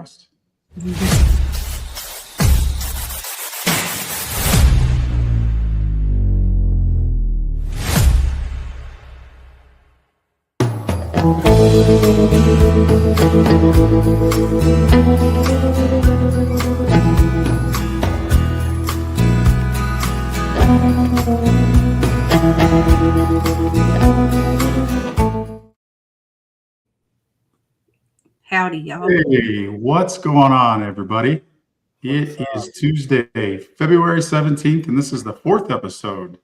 podcast. Howdy, y'all. Hey, what's going on, everybody? It is Tuesday, February 17th, and this is the fourth episode,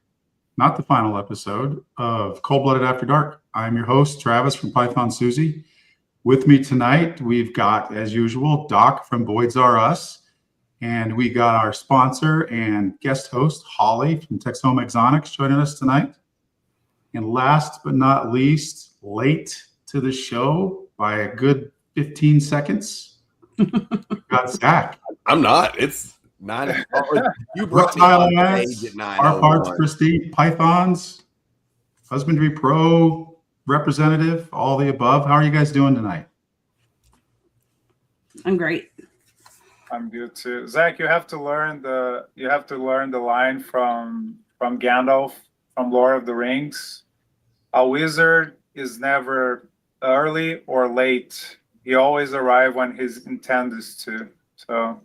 not the final episode, of Cold Blooded After Dark. I'm your host, Travis from Python Susie. With me tonight, we've got, as usual, Doc from Boyd's R Us, and we got our sponsor and guest host, Holly from Texoma Exonics, joining us tonight. And last but not least, late to the show by a good 15 seconds, we've got Zach. I'm not. It's 9 o'clock. You brought me Reptile on ads, stage at 9. our parts prestige, Pythons, Husbandry Pro representative, all the above. How are you guys doing tonight? I'm great. I'm good too. Zach, you have to learn the line from Gandalf from Lord of the Rings. A wizard is never early or late. He always arrives when his intent is to. So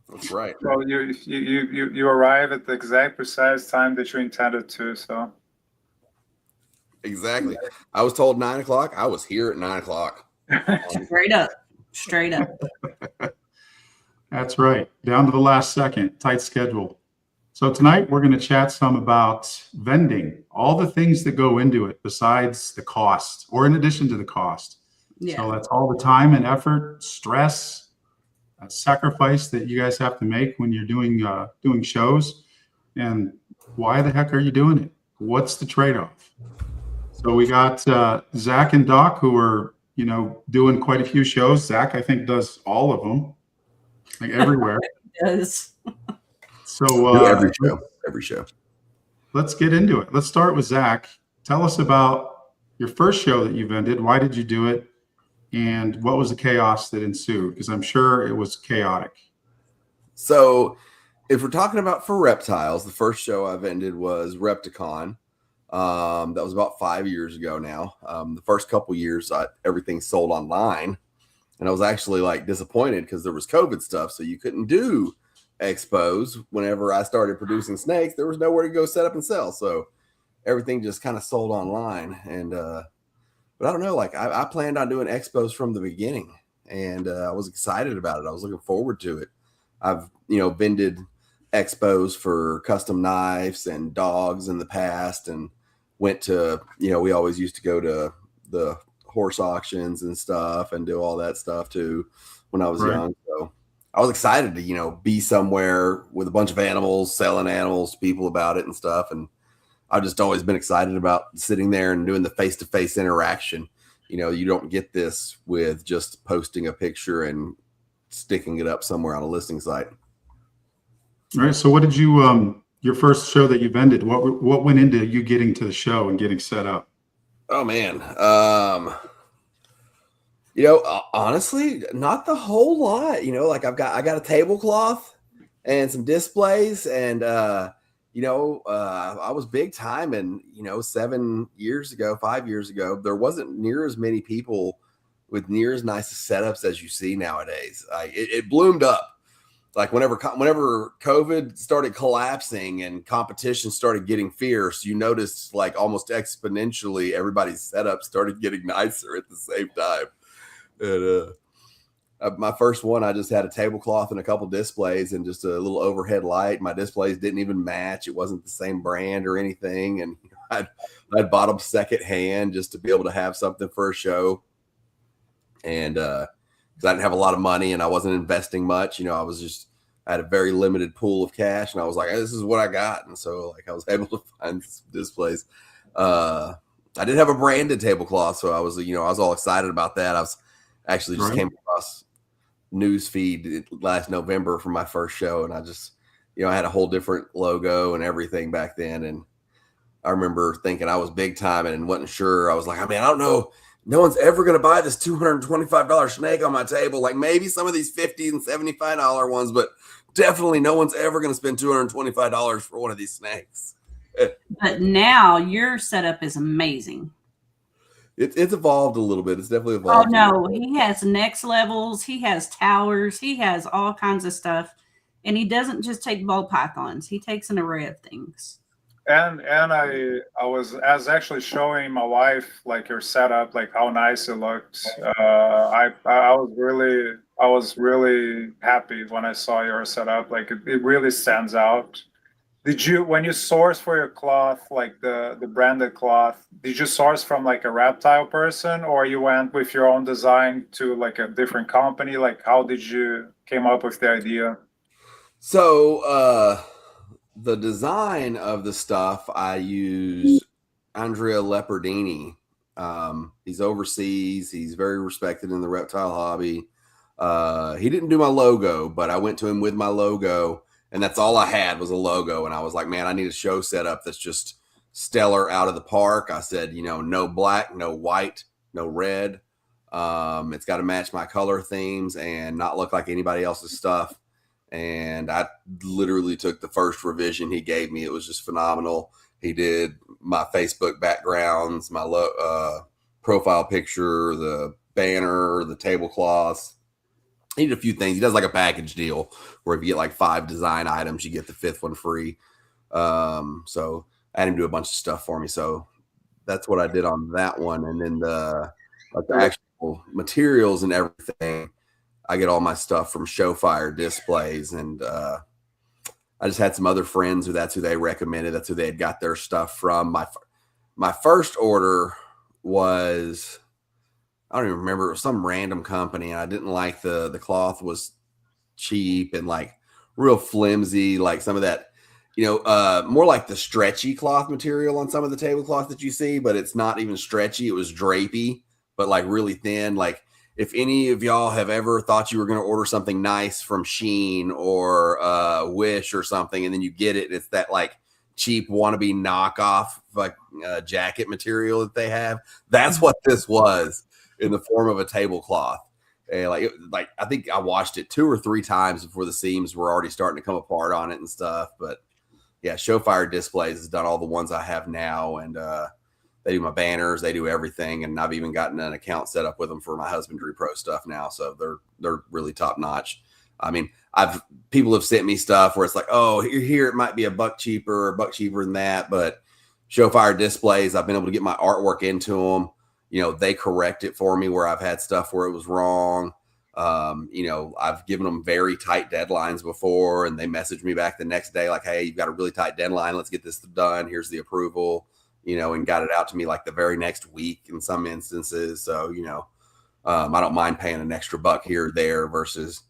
that's right. So you arrive at the exact precise time that you intended to. So exactly. I was told 9 o'clock. I was here at 9 o'clock. Straight up. That's right. Down to the last second. Tight schedule. So tonight we're going to chat some about vending, all the things that go into it besides the cost or in addition to the cost. Yeah. So that's all the time and effort, stress, sacrifice that you guys have to make when you're doing shows. And why the heck are you doing it? What's the trade-off? So we got Zach and Doc who are, doing quite a few shows. Zach, I think, does all of them, like everywhere. He does. So every show. Let's get into it. Let's start with Zach. Tell us about your first show that you vended. Why did you do it? And what was the chaos that ensued? Because I'm sure it was chaotic. So if we're talking about for reptiles, the first show I vended was Repticon. That was about 5 years ago now. The first couple years, everything sold online. And I was actually disappointed because there was COVID stuff. So you couldn't do expos. Whenever I started producing snakes, there was nowhere to go set up and sell. So everything just kind of sold online. And, but I don't know, I planned on doing expos from the beginning and I was excited about it. I was looking forward to it. I've, vended expos for custom knives and dogs in the past and went to, we always used to go to the horse auctions and stuff and do all that stuff too when I was young. So I was excited to, be somewhere with a bunch of animals, selling animals to people about it and stuff. And I've just always been excited about sitting there and doing the face-to-face interaction. You don't get this with just posting a picture and sticking it up somewhere on a listing site. All right. So what did you, your first show that you vended, what went into you getting to the show and getting set up? Oh man. Honestly, not the whole lot, I got a tablecloth and some displays and, I was big time and, 5 years ago, there wasn't near as many people with near as nice setups as you see nowadays. It bloomed up. Whenever COVID started collapsing and competition started getting fierce, you noticed almost exponentially everybody's setup started getting nicer at the same time. And my first one, I just had a tablecloth and a couple displays and just a little overhead light. My displays didn't even match. It wasn't the same brand or anything. And I'd bought them second hand just to be able to have something for a show. And because I didn't have a lot of money and I wasn't investing much, I had a very limited pool of cash and I was like, hey, this is what I got. And so I was able to find displays. I did have a branded tablecloth. So I was all excited about that. I was actually just came across news feed last November for my first show. And I just, I had a whole different logo and everything back then. And I remember thinking I was big time and wasn't sure. I was like, I don't know no one's ever going to buy this $225 snake on my table. Like maybe some of these $50 and $75 ones, but definitely no one's ever going to spend $225 for one of these snakes. But now your setup is amazing. It's evolved a little bit. It's definitely evolved. Oh no, he has next levels. He has towers. He has all kinds of stuff, and he doesn't just take ball pythons. He takes an array of things. And I was actually showing my wife like your setup, like how nice it looked. I was really happy when I saw your setup. Like it really stands out. Did you, when you source for your cloth, like the branded cloth, did you source from like a reptile person, or you went with your own design to like a different company? Like how did you came up with the idea? So the design of the stuff, I use Andrea Leopardini. He's overseas. He's very respected in the reptile hobby. He didn't do my logo, but I went to him with my logo, and that's all I had was a logo. And I was like, man, I need a show setup that's just stellar out of the park. I said, no black, no white, no red. It's got to match my color themes and not look like anybody else's stuff. And I literally took the first revision he gave me. It was just phenomenal. He did my Facebook backgrounds, my profile picture, the banner, the tablecloths. He did a few things. He does like a package deal where if you get like 5 design items, you get the 5th one free. So I had him do a bunch of stuff for me. So that's what I did on that one. And then the actual materials and everything, I get all my stuff from Showfire Displays, and I just had some other friends who that's who they recommended. That's who they had got their stuff from. My first order was, I don't even remember, it was some random company, and I didn't like the cloth was cheap and like real flimsy, like some of that, more like the stretchy cloth material on some of the tablecloth that you see, but it's not even stretchy. It was drapey, but like really thin. Like if any of y'all have ever thought you were going to order something nice from Shein or Wish or something, and then you get it, and it's that like cheap wannabe knockoff like jacket material that they have. That's what this was in the form of a tablecloth. And like I think I washed it 2 or 3 times before the seams were already starting to come apart on it and stuff. But yeah, Showfire Displays has done all the ones I have now, and they do my banners, they do everything, and I've even gotten an account set up with them for my Husbandry Pro stuff now. So they're really top notch. I mean, people have sent me stuff where it's like, oh, here it might be $1 cheaper or $1 cheaper than that, but Showfire Displays, I've been able to get my artwork into them. They correct it for me where I've had stuff where it was wrong. I've given them very tight deadlines before, and they message me back the next day like, hey, you've got a really tight deadline. Let's get this done. Here's the approval, and got it out to me like the very next week in some instances. So, I don't mind paying an extra $1 here or there versus,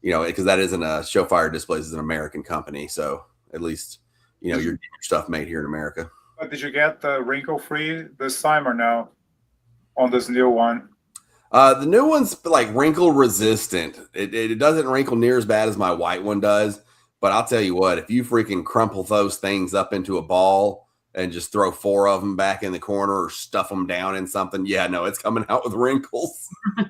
because that isn't a Showfire Displays is an American company. So at least, you're getting your stuff made here in America. But did you get the wrinkle free this time or no on this new one? The new one's like wrinkle resistant. It doesn't wrinkle near as bad as my white one does. But I'll tell you what, if you freaking crumple those things up into a ball and just throw 4 of them back in the corner or stuff them down in something, yeah, no, it's coming out with wrinkles. Yeah,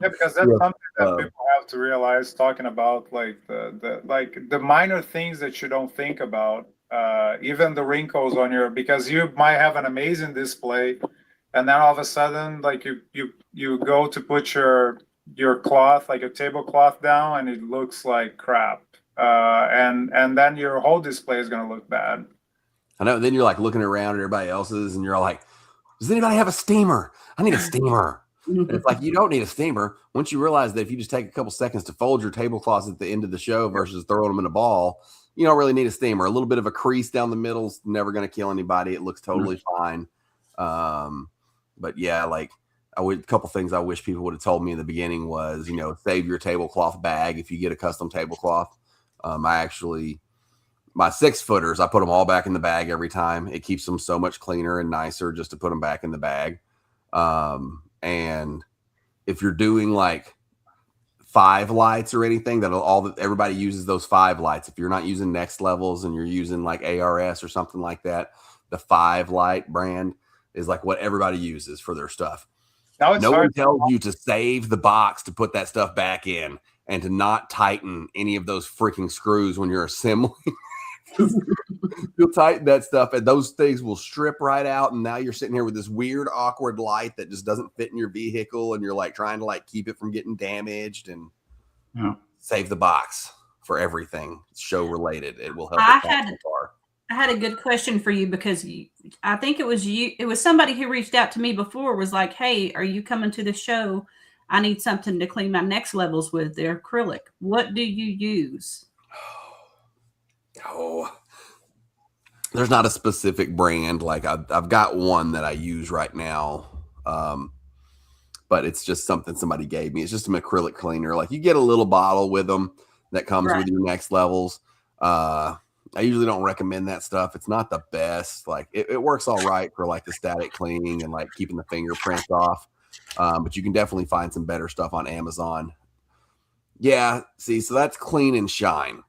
because that's something that people have to realize, talking about like the minor things that you don't think about, even the wrinkles on because you might have an amazing display, and then all of a sudden, like you go to put your cloth, like a tablecloth down, and it looks like crap, and then your whole display is going to look bad. I know. Then you're like looking around at everybody else's, and you're all like, "Does anybody have a steamer? I need a steamer." And it's like, you don't need a steamer. Once you realize that if you just take a couple seconds to fold your tablecloths at the end of the show versus throwing them in a ball, you don't really need a steamer. A little bit of a crease down the middle is never going to kill anybody. It looks totally fine. But yeah, like a couple things I wish people would have told me in the beginning was, save your tablecloth bag if you get a custom tablecloth. My 6-footers, I put them all back in the bag every time. It keeps them so much cleaner and nicer just to put them back in the bag. And if you're doing like 5 lights or anything, everybody uses those 5 lights. If you're not using Next Levels and you're using like ARS or something like that, the 5 light brand is like what everybody uses for their stuff. Now it's No one hard. tells you to save the box to put that stuff back in and to not tighten any of those freaking screws when you're assembling. You'll tighten that stuff and those things will strip right out. And now you're sitting here with this weird, awkward light that just doesn't fit in your vehicle. And you're like trying to like keep it from getting damaged and save the box for everything show related. It will help. I had a good question for you because I think it was somebody who reached out to me before was like, hey, are you coming to the show? I need something to clean my next levels with. They're acrylic. What do you use? Oh, there's not a specific brand. Like I've got one that I use right now. But it's just something somebody gave me. It's just an acrylic cleaner. Like you get a little bottle with them that comes with your next levels. I usually don't recommend that stuff. It's not the best. Like it works all right for like the static cleaning and like keeping the fingerprints off. But you can definitely find some better stuff on Amazon. Yeah. See, so that's clean and shine.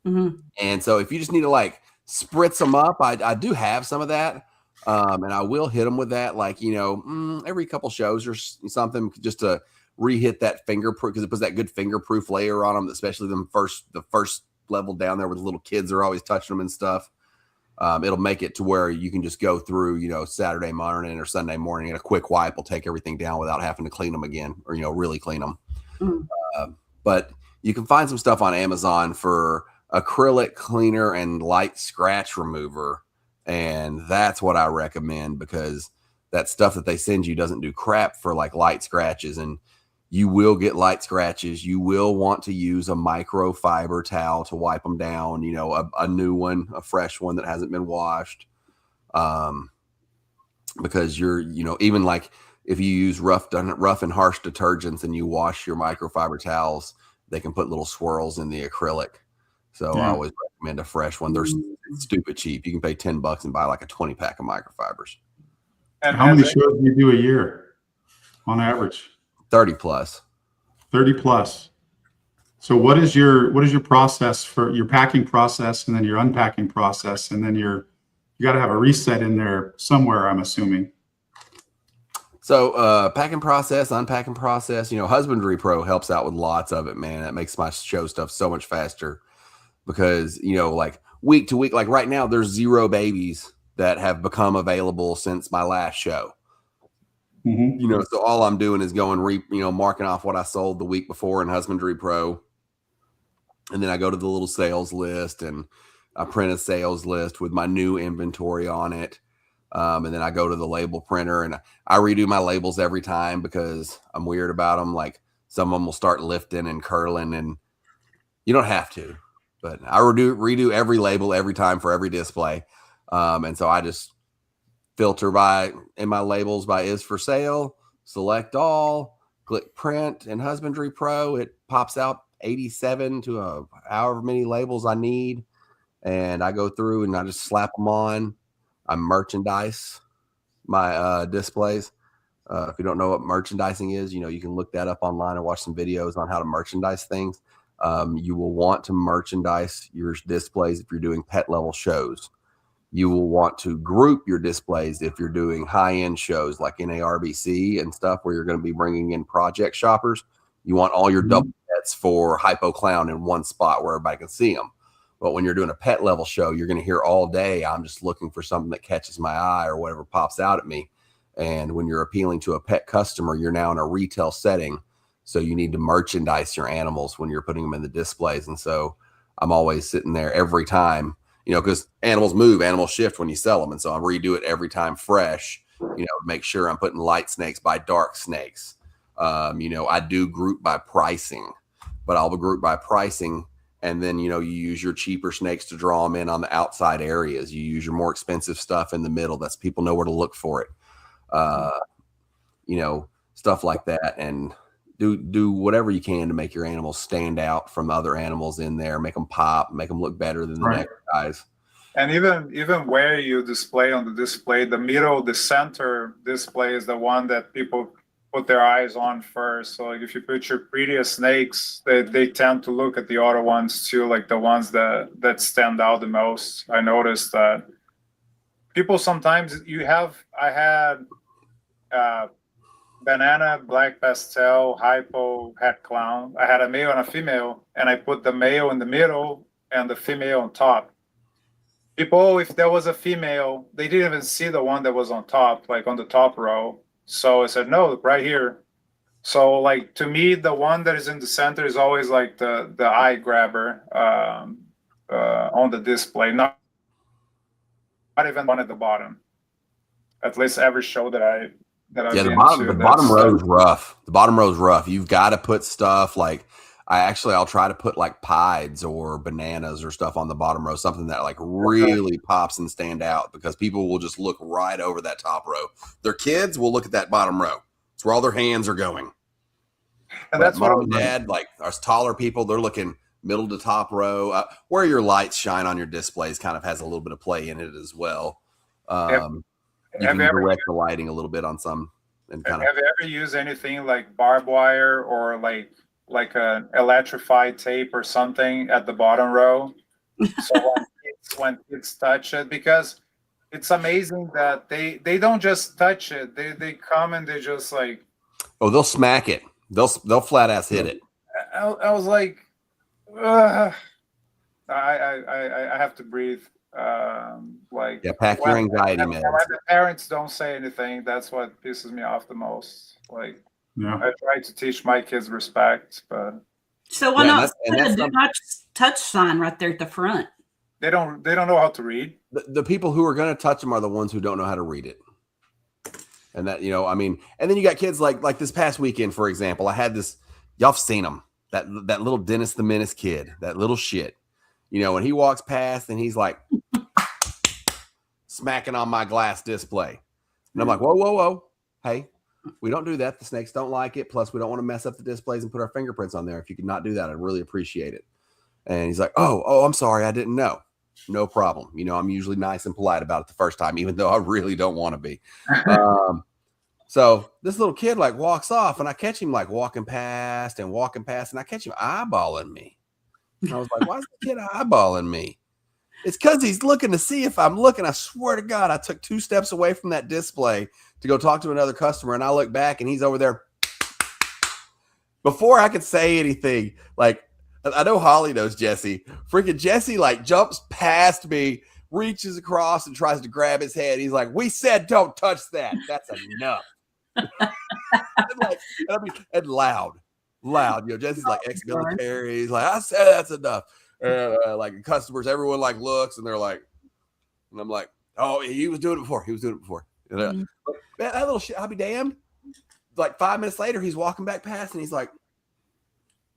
Mm-hmm. And so if you just need to like spritz them up, I do have some of that. And I will hit them with that, like, you know, every couple shows or something just to re-hit that fingerproof because it puts that good fingerproof layer on them, especially the first level down there where the little kids are always touching them and stuff. It'll make it to where you can just go through, you know, Saturday morning or Sunday morning and a quick wipe will take everything down without having to clean them again or, you know, really clean them. Mm-hmm. But you can find some stuff on Amazon for acrylic cleaner and light scratch remover. And that's what I recommend because that stuff that they send you doesn't do crap for like light scratches. And you will get light scratches. You will want to use a microfiber towel to wipe them down, you know, a new one, a fresh one that hasn't been washed. Because you're, you know, even like if you use rough and harsh detergents and you wash your microfiber towels, they can put little swirls in the acrylic. So I always recommend a fresh one. They're stupid cheap. You can pay $10 and buy like a 20 pack of microfibers. And how many shows do you do a year on average? 30 plus. 30 plus. So what is your process for your packing process and then your unpacking process? And then you got to have a reset in there somewhere, I'm assuming. So packing process, unpacking process, you know, Husbandry Pro helps out with lots of it, man. That makes my show stuff so much faster. Because, you know, like week to week, like right now, there's 0 babies that have become available since my last show. Mm-hmm. You know, so all I'm doing is going, marking off what I sold the week before in Husbandry Pro. And then I go to the little sales list and I print a sales list with my new inventory on it. And then I go to the label printer and I redo my labels every time because I'm weird about them. Like some of them will start lifting and curling and you don't have to. But I redo every label every time for every display. And so I just filter in my labels by is for sale, select all, click print in Husbandry Pro. It pops out 87 to however many labels I need. And I go through and I just slap them on. I merchandise my displays. If you don't know what merchandising is, you know, you can look that up online and watch some videos on how to merchandise things. You will want to merchandise your displays if you're doing pet level shows. You will want to group your displays if you're doing high-end shows like NARBC and stuff where you're going to be bringing in project shoppers. You want all your double pets for Hypo Clown in one spot where everybody can see them. But when you're doing a pet level show, you're going to hear all day, I'm just looking for something that catches my eye or whatever pops out at me. And when you're appealing to a pet customer, you're now in a retail setting. So you need to merchandise your animals when you're putting them in the displays. And so I'm always sitting there every time, you know, because animals move, animals shift when you sell them. And so I redo it every time fresh, you know, make sure I'm putting light snakes by dark snakes. You know, I do group by pricing, but I'll group by pricing. And then, you know, you use your cheaper snakes to draw them in on the outside areas. You use your more expensive stuff in the middle. That's people know where to look for it. You know, stuff like that. And do whatever you can to make your animals stand out from other animals in there, make them pop, make them look better than the next guys. And even where you display on the display, the middle, the center display is the one that people put their eyes on first. So like if you put your prettiest snakes, they tend to look at the other ones too, like the ones that stand out the most. I noticed that people sometimes I had banana, black pastel, hypo, hat clown. I had a male and a female, and I put the male in the middle and the female on top. People, if there was a female, they didn't even see the one that was on top, like on the top row. So I said, no, right here. So like to me, the one that is in the center is always like the eye grabber on the display, not even one at the bottom. At least every show that I've Yeah, been to. the bottom row is rough. The bottom row is rough. You've got to put stuff like I'll try to put like pies or bananas or stuff on the bottom row, something that like really pops and stand out, because people will just look right over that top row. Their kids will look at that bottom row. It's where all their hands are going. And that's what mom and dad, like us taller people, they're looking middle to top row. Where your lights shine on your displays kind of has a little bit of play in it as well. You can direct the lighting a little bit on some. And kind have you ever used anything like barbed wire or like an electrified tape or something at the bottom row? So when kids touch it, because it's amazing that they don't just touch it. They come and they just like, oh, they'll smack it. They'll flat ass hit it. I was like, I have to breathe. Like, yeah, pack your anxiety meds. When the parents don't say anything, that's what pisses me off the most. Like, Yeah. I try to teach my kids respect, but So why not put a do not touch sign right there at the front? they don't know how to read. The people who are going to touch them are the ones who don't know how to read it. And that, you know, I mean, and then you got kids like this past weekend, for example, I had this, y'all have seen him, that little Dennis the Menace kid, that little shit, you know, and he walks past and he's like smacking on my glass display. And I'm like, whoa. Hey, we don't do that. The snakes don't like it. Plus, we don't want to mess up the displays and put our fingerprints on there. If you could not do that, I'd really appreciate it. And he's like, oh, I'm sorry. I didn't know. No problem. You know, I'm usually nice and polite about it the first time, even though I really don't want to be. So this little kid like walks off and I catch him like walking past and I catch him eyeballing me. And I was like, why is the kid eyeballing me? It's because he's looking to see if I'm looking. I swear to God, I took 2 steps away from that display to go talk to another customer, and I look back and he's over there. Before I could say anything, like, I know Holly knows Jesse. Freaking Jesse like jumps past me, reaches across and tries to grab his head. He's like, we said don't touch that. That's enough. and loud. You know, Jesse's like ex-military. He's like, I said that's enough. Like customers, everyone like looks and they're like, and I'm like, oh, he was doing it before. Man, that little shit, I'll be damned. Like 5 minutes later, he's walking back past and he's like,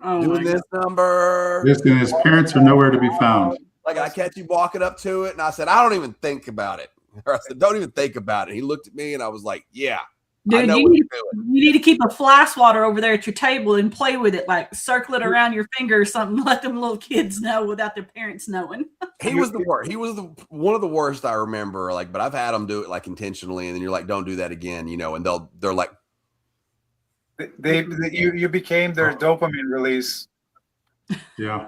doing this number. His parents are nowhere to be found. Like I catch him walking up to it, and I said, I don't even think about it. Or I said, don't even think about it. He looked at me, and I was like, yeah. Dude, you need to keep a fly swatter over there at your table and play with it, like circle it around your finger or something. Let them little kids know without their parents knowing. He was the worst. He was one of the worst I remember. Like, but I've had them do it like intentionally, and then you're like, don't do that again, you know. And they're like, you became their dopamine release. Yeah.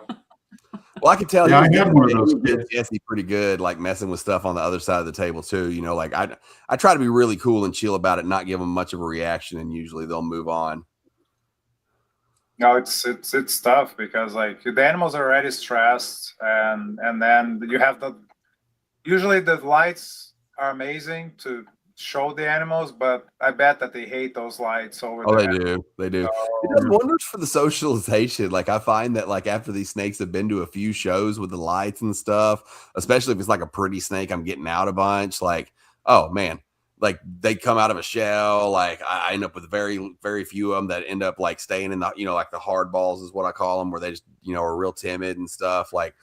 Well, I can tell I had one of those kids. Jesse pretty good, like messing with stuff on the other side of the table too. You know, like I try to be really cool and chill about it, not give them much of a reaction, and usually they'll move on. No, it's tough because like the animals are already stressed, and then you have usually the lights are amazing to show the animals, but I bet that they hate those lights over there. They do. It does wonders for the socialization. Like I find that like after these snakes have been to a few shows with the lights and stuff, especially if it's like a pretty snake I'm getting out a bunch, like, oh man, like they come out of a shell. Like I end up with very, very few of them that end up like staying in the, you know, like the hard balls is what I call them, where they just, you know, are real timid and stuff. Like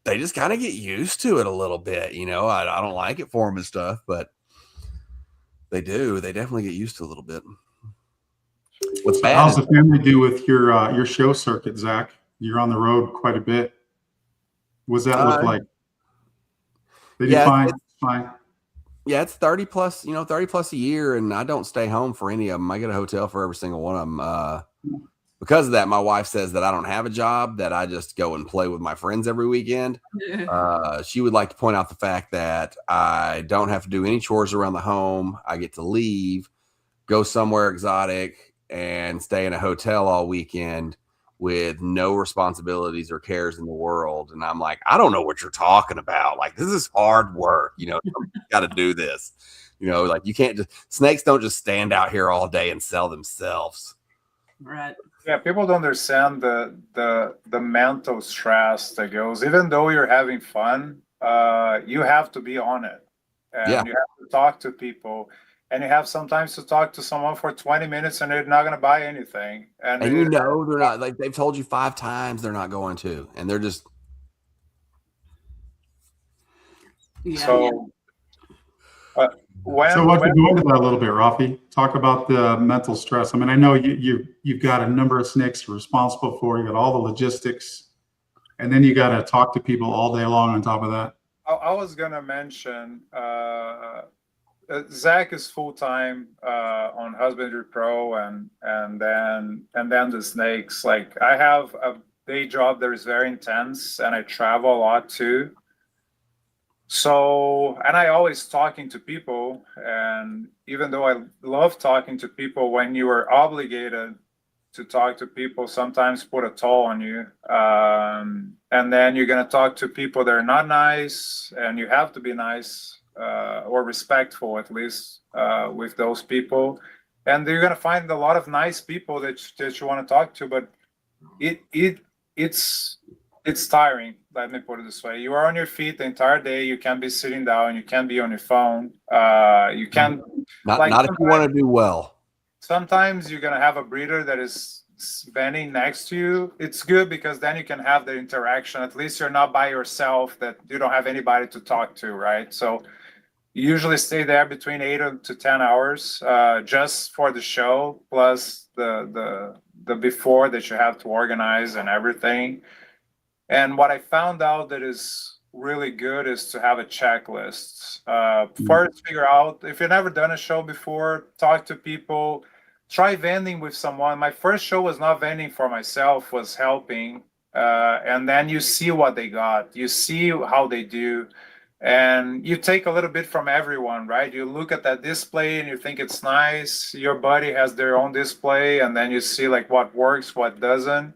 they just kind of get used to it a little bit, you know. I don't like it for them and stuff, but they do. They definitely get used to it a little bit. What's bad? How's the family do with your show circuit, Zach? You're on the road quite a bit. What's that look like? They do fine. Yeah, it's 30 plus a year, and I don't stay home for any of them. I get a hotel for every single one of them. Because of that, my wife says that I don't have a job, that I just go and play with my friends every weekend. She would like to point out the fact that I don't have to do any chores around the home. I get to leave, go somewhere exotic and stay in a hotel all weekend with no responsibilities or cares in the world. And I'm like, I don't know what you're talking about. Like, this is hard work. You know, you got to do this. You know, like you can't just, snakes don't just stand out here all day and sell themselves. Right. Yeah, people don't understand the mental stress that goes. Even though you're having fun, you have to be on it, and you have to talk to people, and you have sometimes to talk to someone for 20 minutes, and they're not going to buy anything. And you know they're not, like they've told you 5 times they're not going to, and they're just so. So let's go into that a little bit, Rafi. Talk about the mental stress. I mean, I know you've got a number of snakes you're responsible for. You got all the logistics, and then you got to talk to people all day long on top of that. I was gonna mention Zach is full time on Husbandry Pro, and then the snakes. Like I have a day job that is very intense, and I travel a lot too. So, and I always talking to people, and even though I love talking to people, when you are obligated to talk to people, sometimes put a toll on you. And then you're going to talk to people that are not nice, and you have to be nice or respectful at least with those people. And you're going to find a lot of nice people that you want to talk to, but it's tiring. Let me put it this way: you are on your feet the entire day. You can't be sitting down. You can't be on your phone. You can't not if you want to do well. Sometimes you're gonna have a breeder that is vending next to you. It's good because then you can have the interaction. At least you're not by yourself. That you don't have anybody to talk to, right? So you usually stay there between 8 to 10 hours just for the show, plus the before that you have to organize and everything. And what I found out that is really good is to have a checklist. First, figure out if you've never done a show before, talk to people, try vending with someone. My first show was not vending for myself, was helping. And then you see what they got, you see how they do, and you take a little bit from everyone, right? You look at that display and you think it's nice. Your buddy has their own display, and then you see like what works, what doesn't.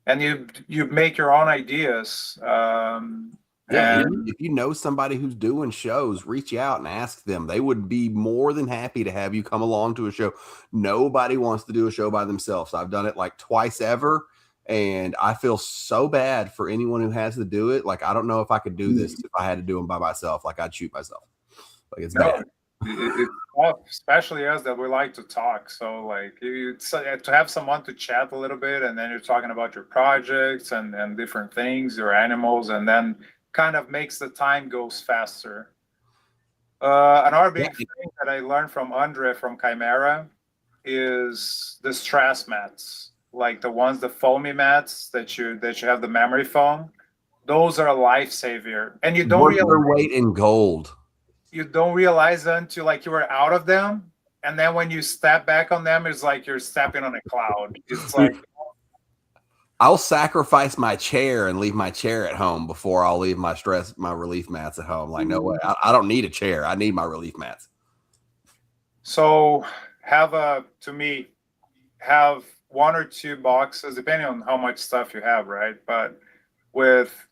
And you make your own ideas. If you know somebody who's doing shows, reach out and ask them. They would be more than happy to have you come along to a show. Nobody wants to do a show by themselves. I've done it like twice ever, and I feel so bad for anyone who has to do it. Like, I don't know if I could do this if I had to do them by myself. Like, I'd shoot myself. Like, it's bad. It's tough, especially us that we like to talk. So like to have someone to chat a little bit, and then you're talking about your projects and different things, your animals, and then kind of makes the time goes faster. Another big thing that I learned from Andre from Chimera is the stress mats, like the foamy mats that you have the memory foam. Those are a lifesaver, and you don't realize their weight in gold. You don't realize until like you were out of them, and then when you step back on them, it's like you're stepping on a cloud. It's like I'll sacrifice my chair and leave my chair at home before I'll leave my relief mats at home. Like, no way, I don't need a chair. I need my relief mats. So have 1 or 2 boxes, depending on how much stuff you have, right? But with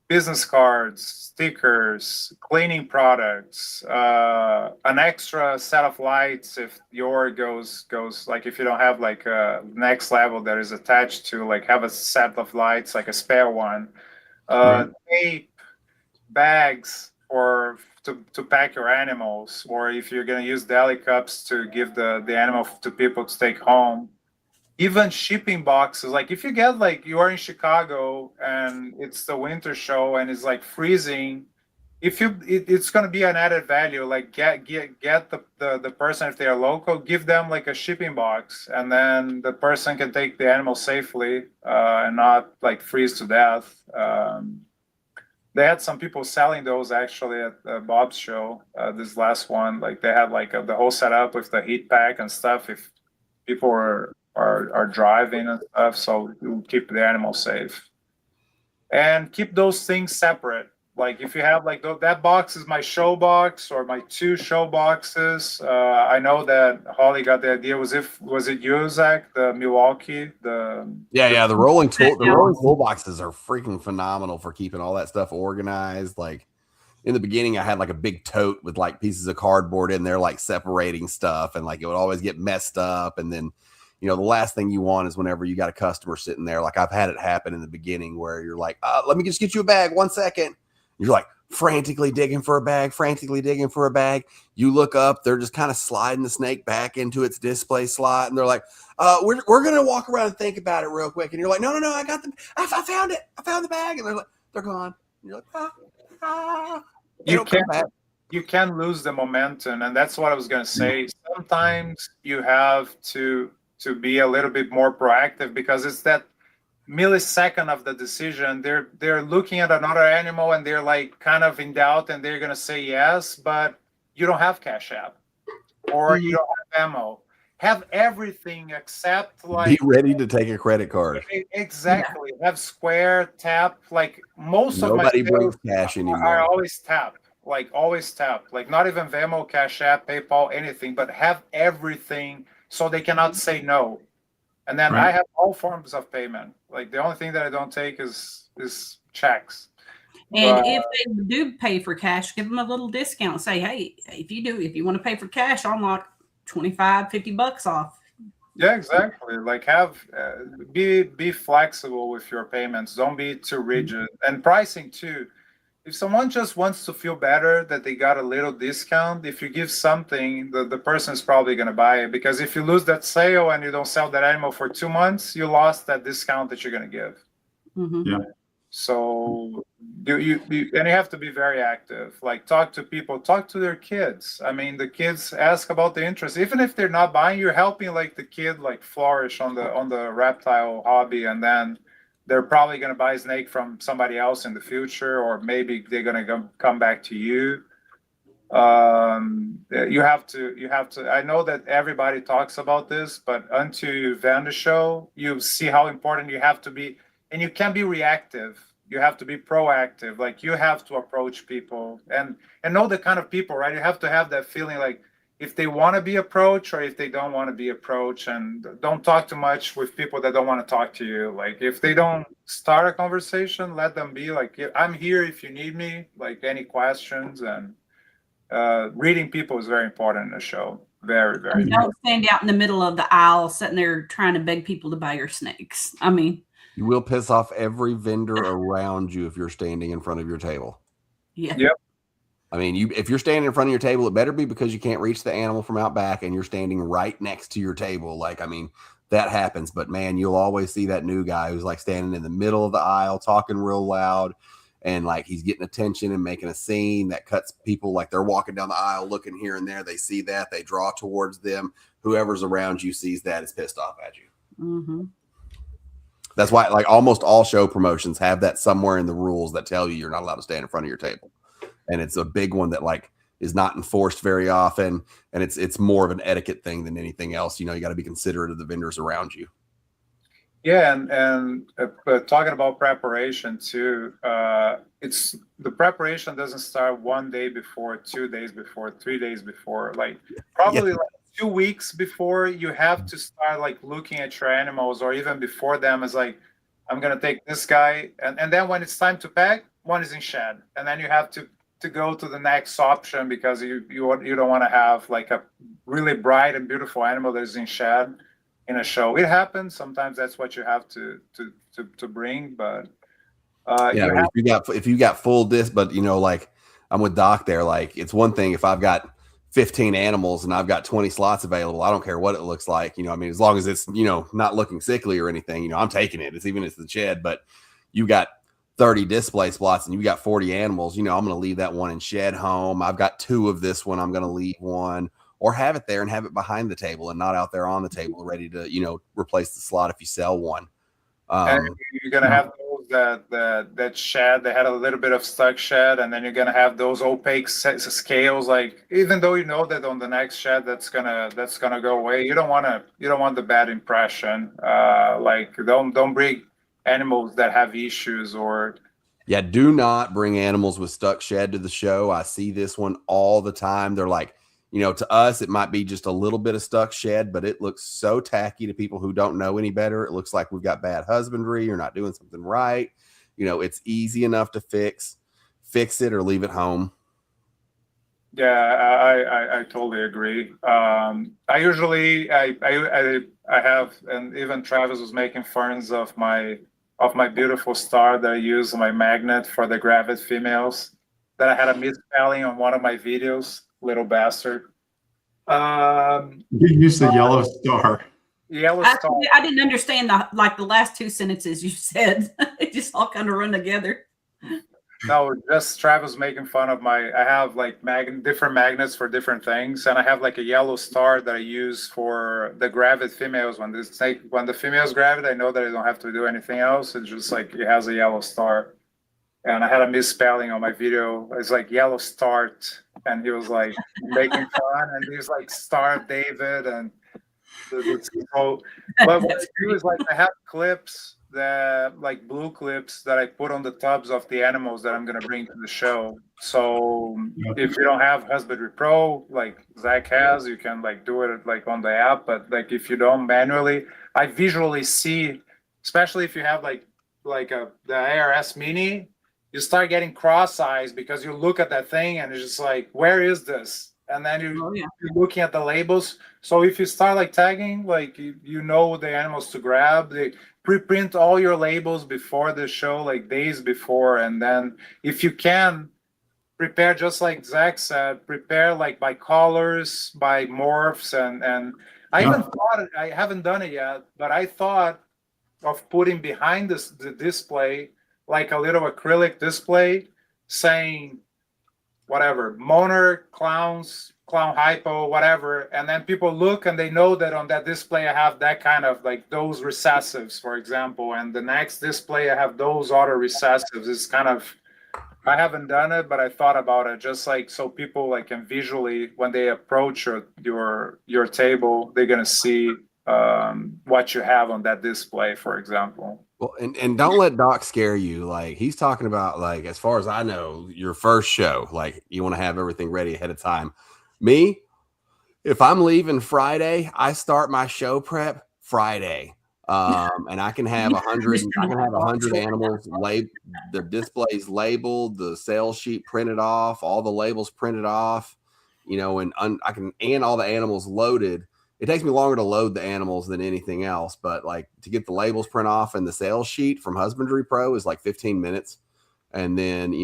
business cards, stickers, cleaning products, an extra set of lights if your goes like if you don't have like a next level that is attached to, like have a set of lights, like a spare one, tape, bags or to pack your animals, or if you're gonna use deli cups to give the animal to people to take home. Even shipping boxes, like if you get like you are in Chicago and it's the winter show and it's like freezing, it's going to be an added value. Like get the person, if they are local, give them like a shipping box, and then the person can take the animal safely and not like freeze to death. They had some people selling those actually at Bob's show, this last one. Like they had like the whole setup with the heat pack and stuff if people are driving and stuff, so you keep the animal safe and keep those things separate. Like if you have like that box is my show box or my 2 show boxes. I know that Holly got the idea. Was it you, Zach? The Milwaukee, The rolling toolboxes are freaking phenomenal for keeping all that stuff organized. Like in the beginning, I had like a big tote with like pieces of cardboard in there, like separating stuff, and like it would always get messed up. And then, the last thing you want is whenever you got a customer sitting there, like I've had it happen in the beginning where you're like, let me just get you a bag, 1 second. You're like frantically digging for a bag. You look up, they're just kind of sliding the snake back into its display slot, and they're like, we're gonna walk around and think about it real quick. And you're like, no, I found it. I found the bag. And they're like, they're gone. And you're like, you can lose the momentum, and that's what I was gonna say. Sometimes you have to be a little bit more proactive because it's that millisecond of the decision. They're looking at another animal and they're like kind of in doubt, and they're gonna say yes, but you don't have Cash App or you don't have ammo. Have everything except like be ready to take a credit card. Exactly. Have Square, Tap. Like most Nobody of my brings cash anymore. are always Tap. Like always Tap. Like not even Venmo, Cash App, PayPal, anything, but have everything so they cannot say no. And then I have all forms of payment. Like the only thing that I don't take is checks. And if they do pay for cash, give them a little discount. Say, hey, if you want to pay for cash, I'll knock $25-$50 off. Yeah, exactly. Like have be flexible with your payments. Don't be too rigid. And pricing too. If someone just wants to feel better that they got a little discount, if you give something, the person is probably going to buy it. Because if you lose that sale and you don't sell that animal for 2 months, you lost that discount that you're going to give. Mm-hmm. Yeah. So you have to be very active. Like talk to people, talk to their kids. I mean, the kids ask about the interest. Even if they're not buying, you're helping like the kid like flourish on the reptile hobby, and then they're probably going to buy a snake from somebody else in the future, or maybe they're going to come back to you. You have to. I know that everybody talks about this, but until you vend the show, you see how important you have to be. And you can't be reactive. You have to be proactive. Like you have to approach people and know the kind of people, right? You have to have that feeling like if they want to be approached or if they don't want to be approached, and don't talk too much with people that don't want to talk to you. Like if they don't start a conversation, let them be. Like I'm here if you need me, like any questions. And reading people is very important in the show. Very, very. And don't stand out in the middle of the aisle sitting there trying to beg people to buy your snakes. I mean, you will piss off every vendor around you if you're standing in front of your table. Yeah. Yep. I mean, if you're standing in front of your table, it better be because you can't reach the animal from out back and you're standing right next to your table. Like, I mean, that happens. But man, you'll always see that new guy who's like standing in the middle of the aisle, talking real loud, and like he's getting attention and making a scene that cuts people. Like they're walking down the aisle, looking here and there. They see that, they draw towards them. Whoever's around you sees that, is pissed off at you. Mm-hmm. That's why like almost all show promotions have that somewhere in the rules that tell you you're not allowed to stand in front of your table. And it's a big one that like is not enforced very often. And it's more of an etiquette thing than anything else. You know, you got to be considerate of the vendors around you. Yeah, and talking about preparation too, it's the preparation doesn't start 1 day before, 2 days before, 3 days before. Like probably like 2 weeks before, you have to start like looking at your animals, or even before them. Is like, I'm gonna take this guy, and then when it's time to pack, one is in shed, and then you have to go to the next option because you don't want to have like a really bright and beautiful animal that is in shed in a show. It happens sometimes. That's what you have to bring. But if you got full disc, but you know, like I'm with Doc there. Like it's one thing if I've got 15 animals and I've got 20 slots available. I don't care what it looks like. You know, I mean, as long as it's, you know, not looking sickly or anything, you know, I'm taking it. It's even if it's the shed. But you got 30 display slots and you got 40 animals. You know, I'm going to leave that one in shed home. I've got 2 of this one. I'm going to leave one. Or have it there and have it behind the table and not out there on the table ready to, you know, replace the slot if you sell one. And you're gonna have those that shed. They had a little bit of stuck shed, and then you're gonna have those opaque scales. Like even though you know that on the next shed that's gonna go away, you don't want the bad impression. Like don't bring animals that have issues or Yeah, do not bring animals with stuck shed to the show. I see this one all the time. They're like, to us, it might be just a little bit of stuck shed, but it looks so tacky to people who don't know any better. It looks like we've got bad husbandry. You're not doing something right. It's easy enough to fix it or leave it home. Yeah, I totally agree. I usually I have, and even Travis was making fun of my beautiful star that I use my magnet for the gravid females. That I had a misspelling on one of my videos, little bastard. You use the yellow star. Yellow star. Actually, I didn't understand the last two sentences you said. It just all kind of run together. No, just Travis making fun of I have like different magnets for different things, and I have like a yellow star that I use for the gravid females. When the female's gravid, I know that I don't have to do anything else. It's just like it has a yellow star. And I had a misspelling on my video. It's like yellow start, and he was like making fun, and he was like Star of David, and so. But what I do is like I have clips like blue clips that I put on the tubs of the animals that I'm gonna bring to the show. So if you don't have Husbandry Pro like Zach has, you can like do it like on the app. But like if you don't manually, I visually see, especially if you have like the ARS Mini, you start getting cross eyes because you look at that thing and it's just like, where is this? And then you're looking at the labels. So if you start like tagging, like you know the animals to grab, they pre-print all your labels before the show, like days before. And then if you can prepare, just like Zach said, prepare like by colors, by morphs. And I even thought, I haven't done it yet, but I thought of putting behind the display, like a little acrylic display saying, whatever, Monarch, Clowns, Clown Hypo, whatever. And then people look and they know that on that display I have that kind of like those recessives, for example. And the next display I have those other recessives. It's kind of, I haven't done it, but I thought about it just like so people like can visually, when they approach your table, they're gonna see what you have on that display, for example. Well, and don't let Doc scare you. Like he's talking about, like, as far as I know, your first show, like you want to have everything ready ahead of time. Me, if I'm leaving Friday, I start my show prep Friday. And I can have 100, I can have 100 animals, the displays labeled, the sales sheet printed off, all the labels printed off, and all the animals loaded. It takes me longer to load the animals than anything else, but like to get the labels print off and the sales sheet from Husbandry Pro is like 15 minutes. And then,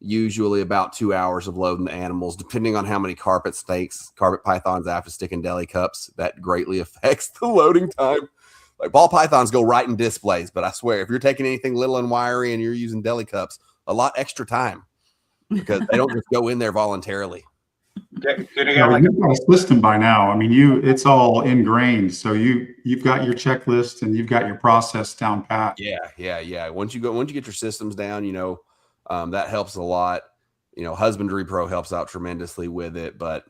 usually about 2 hours of loading the animals, depending on how many carpet pythons I have to stick in deli cups. That greatly affects the loading time. Like ball pythons go right in displays, but I swear if you're taking anything little and wiry and you're using deli cups, a lot extra time because they don't just go in there voluntarily. You've got a system by now. I mean, it's all ingrained. So you've got your checklist and you've got your process down pat. Yeah. Once you get your systems down, that helps a lot. Husbandry Pro helps out tremendously with it. But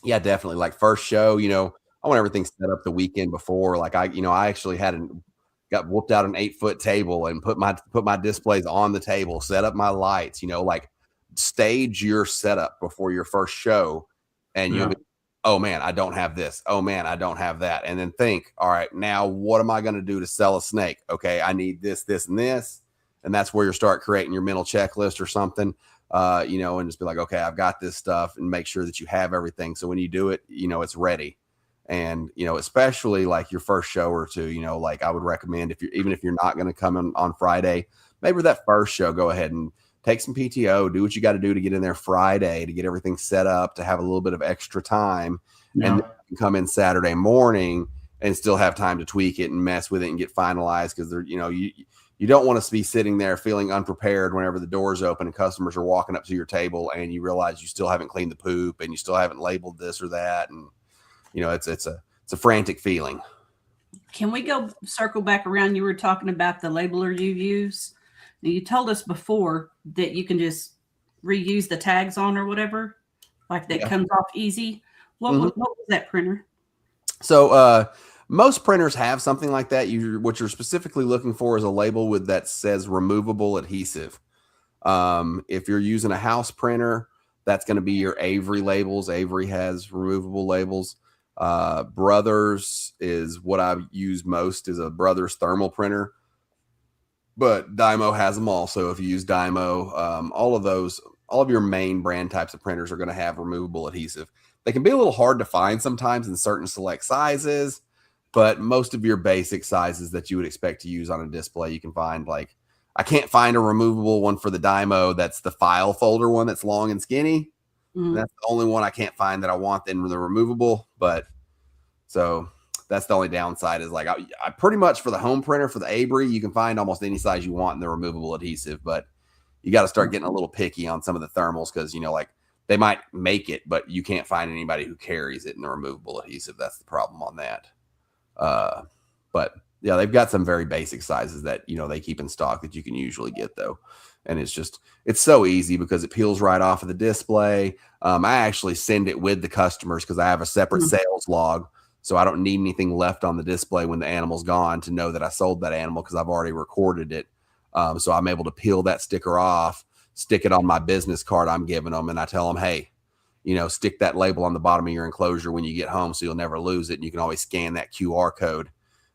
yeah, definitely. Like first show, I want everything set up the weekend before. Like I actually got whooped out an 8-foot table and put my displays on the table, set up my lights, like stage your setup before your first show. And you'll be, oh man, I don't have this. Oh man, I don't have that. And then think, all right, now what am I going to do to sell a snake? Okay, I need this, this, and this. And that's where you start creating your mental checklist or something, and just be like, okay, I've got this stuff, and make sure that you have everything. So when you do it, it's ready. And, especially like your first show or two, like I would recommend even if you're not going to come in on Friday, maybe that first show, go ahead and take some PTO, do what you got to do to get in there Friday, to get everything set up, to have a little bit of extra time, and then you can come in Saturday morning and still have time to tweak it and mess with it and get finalized. Because you don't want to be sitting there feeling unprepared whenever the doors open and customers are walking up to your table and you realize you still haven't cleaned the poop and you still haven't labeled this or that, and it's a frantic feeling. Can we go circle back around? You were talking about the labeler you use. Now, you told us before that you can just reuse the tags on or whatever, like that comes off easy. What was that printer? So Most printers have something like that. What you're specifically looking for is a label with that says removable adhesive. If you're using a house printer, that's going to be your Avery labels. Avery has removable labels. Brothers is what I use most, is a Brothers thermal printer, but Dymo has them also. If you use Dymo, all of your main brand types of printers are going to have removable adhesive. They can be a little hard to find sometimes in certain select sizes, but most of your basic sizes that you would expect to use on a display, you can find. Like, I can't find a removable one for the Dymo that's the file folder one that's long and skinny. Mhm. That's the only one I can't find that I want in the removable. But so that's the only downside, is like I pretty much for the home printer, for the Avery, you can find almost any size you want in the removable adhesive, but you got to start getting a little picky on some of the thermals, because, you know, like, they might make it, but you can't find anybody who carries it in the removable adhesive. That's the problem on that. But yeah, they've got some very basic sizes that, you know, they keep in stock that you can usually get, though. And it's so easy because it peels right off of the display. I actually send it with the customers because I have a separate sales log. So I don't need anything left on the display when the animal's gone to know that I sold that animal, because I've already recorded it. So I'm able to peel that sticker off, stick it on my business card I'm giving them, and I tell them, hey, you know, stick that label on the bottom of your enclosure when you get home so you'll never lose it. And you can always scan that QR code.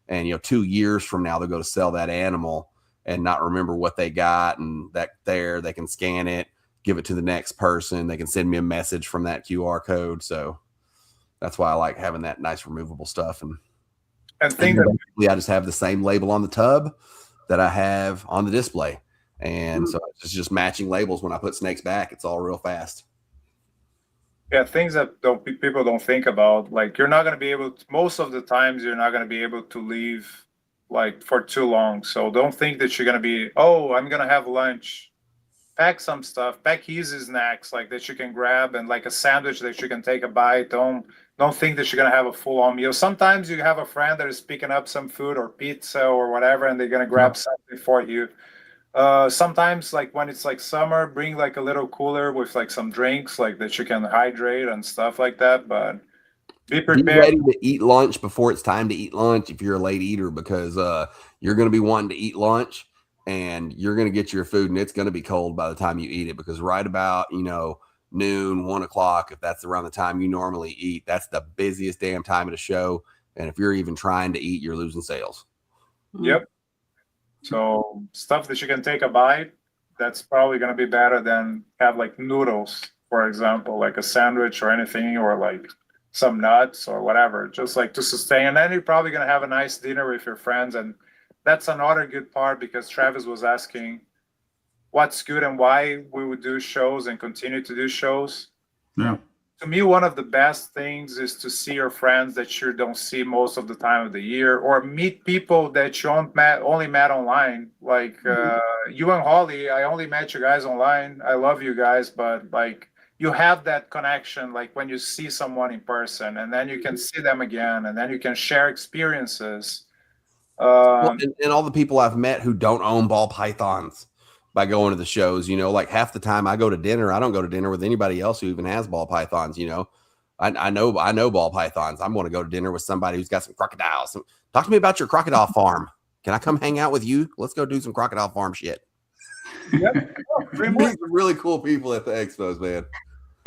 And, you know, 2 years from now, they'll go to sell that animal and not remember what they got. And they can scan it, give it to the next person. They can send me a message from that QR code. So that's why I like having that nice removable stuff. And I just have the same label on the tub that I have on the display. And so it's just matching labels. When I put snakes back, it's all real fast. Yeah, things that people don't think about, like, you're not going to be able to, most of the times you're not going to be able to leave like for too long. So don't think that you're going to be, oh, I'm going to have lunch. Pack some stuff, pack easy snacks like that you can grab, and like a sandwich that you can take a bite. Don't think that you're going to have a full-on meal. Sometimes you have a friend that is picking up some food or pizza or whatever, and they're going to grab something for you. Sometimes, like when it's like summer, bring like a little cooler with like some drinks like that you can hydrate and stuff like that. But be prepared. Be ready to eat lunch before it's time to eat lunch if you're a late eater, because you're going to be wanting to eat lunch and you're going to get your food and it's going to be cold by the time you eat it, because right about, you know, noon, 1 o'clock, if that's around the time you normally eat, that's the busiest damn time of the show. And if you're even trying to eat, you're losing sales. Yep. So stuff that you can take a bite, that's probably going to be better than have like noodles, for example, like a sandwich or anything, or like some nuts or whatever, just like to sustain. And then you're probably going to have a nice dinner with your friends. And that's another good part, because Travis was asking what's good and why we would do shows and continue to do shows. Yeah. To me, one of the best things is to see your friends that you don't see most of the time of the year, or meet people that you only met online. Like you and Holly, I only met you guys online. I love you guys, but like you have that connection, like when you see someone in person, and then you can see them again, and then you can share experiences. And all the people I've met who don't own ball pythons by going to the shows, you know, like half the time I go to dinner, I don't go to dinner with anybody else who even has ball pythons. You know, I know ball pythons. I'm going to go to dinner with somebody who's got some crocodiles. Talk to me about your crocodile farm. Can I come hang out with you? Let's go do some crocodile farm shit. Yep. Meet some really cool people at the expos, man.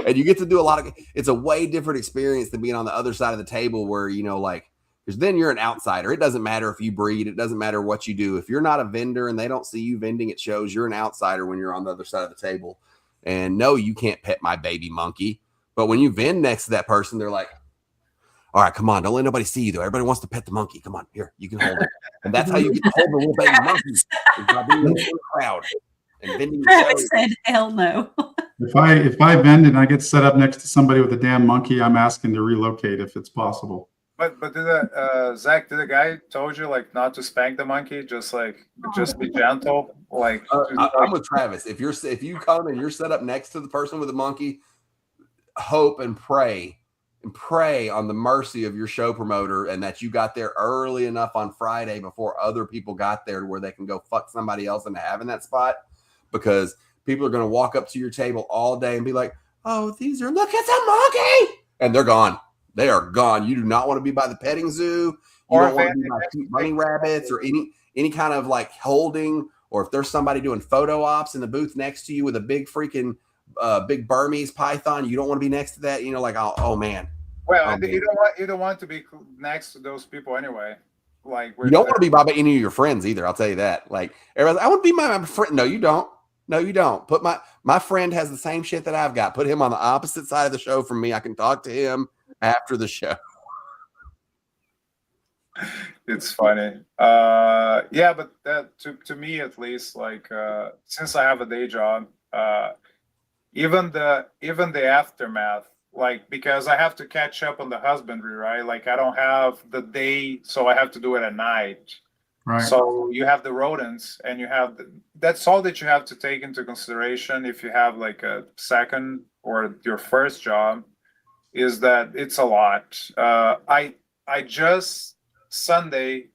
And you get to do it's a way different experience than being on the other side of the table, where, you know, like, because then you're an outsider. It doesn't matter if you breed. It doesn't matter what you do. If you're not a vendor and they don't see you vending at shows, you're an outsider when you're on the other side of the table. And no, you can't pet my baby monkey. But when you vend next to that person, they're like, all right, come on. Don't let nobody see you, though. Everybody wants to pet the monkey. Come on, here. You can hold it. And that's how you get to hold the little baby monkey, is by being in the crowd and vending the Travis shows. said, hell no. If I vend and I get set up next to somebody with a damn monkey, I'm asking to relocate if it's possible. But Zach, did the guy told you like not to spank the monkey, just be gentle? Like I'm with Travis. If you come and you're set up next to the person with the monkey, hope and pray on the mercy of your show promoter, and that you got there early enough on Friday before other people got there to where they can go fuck somebody else into having that spot, because people are going to walk up to your table all day and be like, oh, look, it's a monkey. And they're gone. They are gone. You do not want to be by the petting zoo. You Or don't want to be Vending by next cute to bunny take rabbits or any kind of like holding, or if there's somebody doing photo ops in the booth next to you with a big freaking big Burmese python, you don't want to be next to that. Like, oh man. Well, Oh, man. you don't want to be next to those people anyway. Like You don't want to be by any of your friends either. I'll tell you that. Like everybody's, I want to be my friend. No, you don't. No, you don't. Put my friend has the same shit that I've got. Put him on the opposite side of the show from me. I can talk to him after the show. It's funny. Yeah, but that to me at least, like since I have a day job, even the aftermath, like because I have to catch up on the husbandry, right? Like I don't have the day, so I have to do it at night. Right. So you have the rodents, and you have that's all that you have to take into consideration if you have like a second or your first job, is that it's a lot. I just Sunday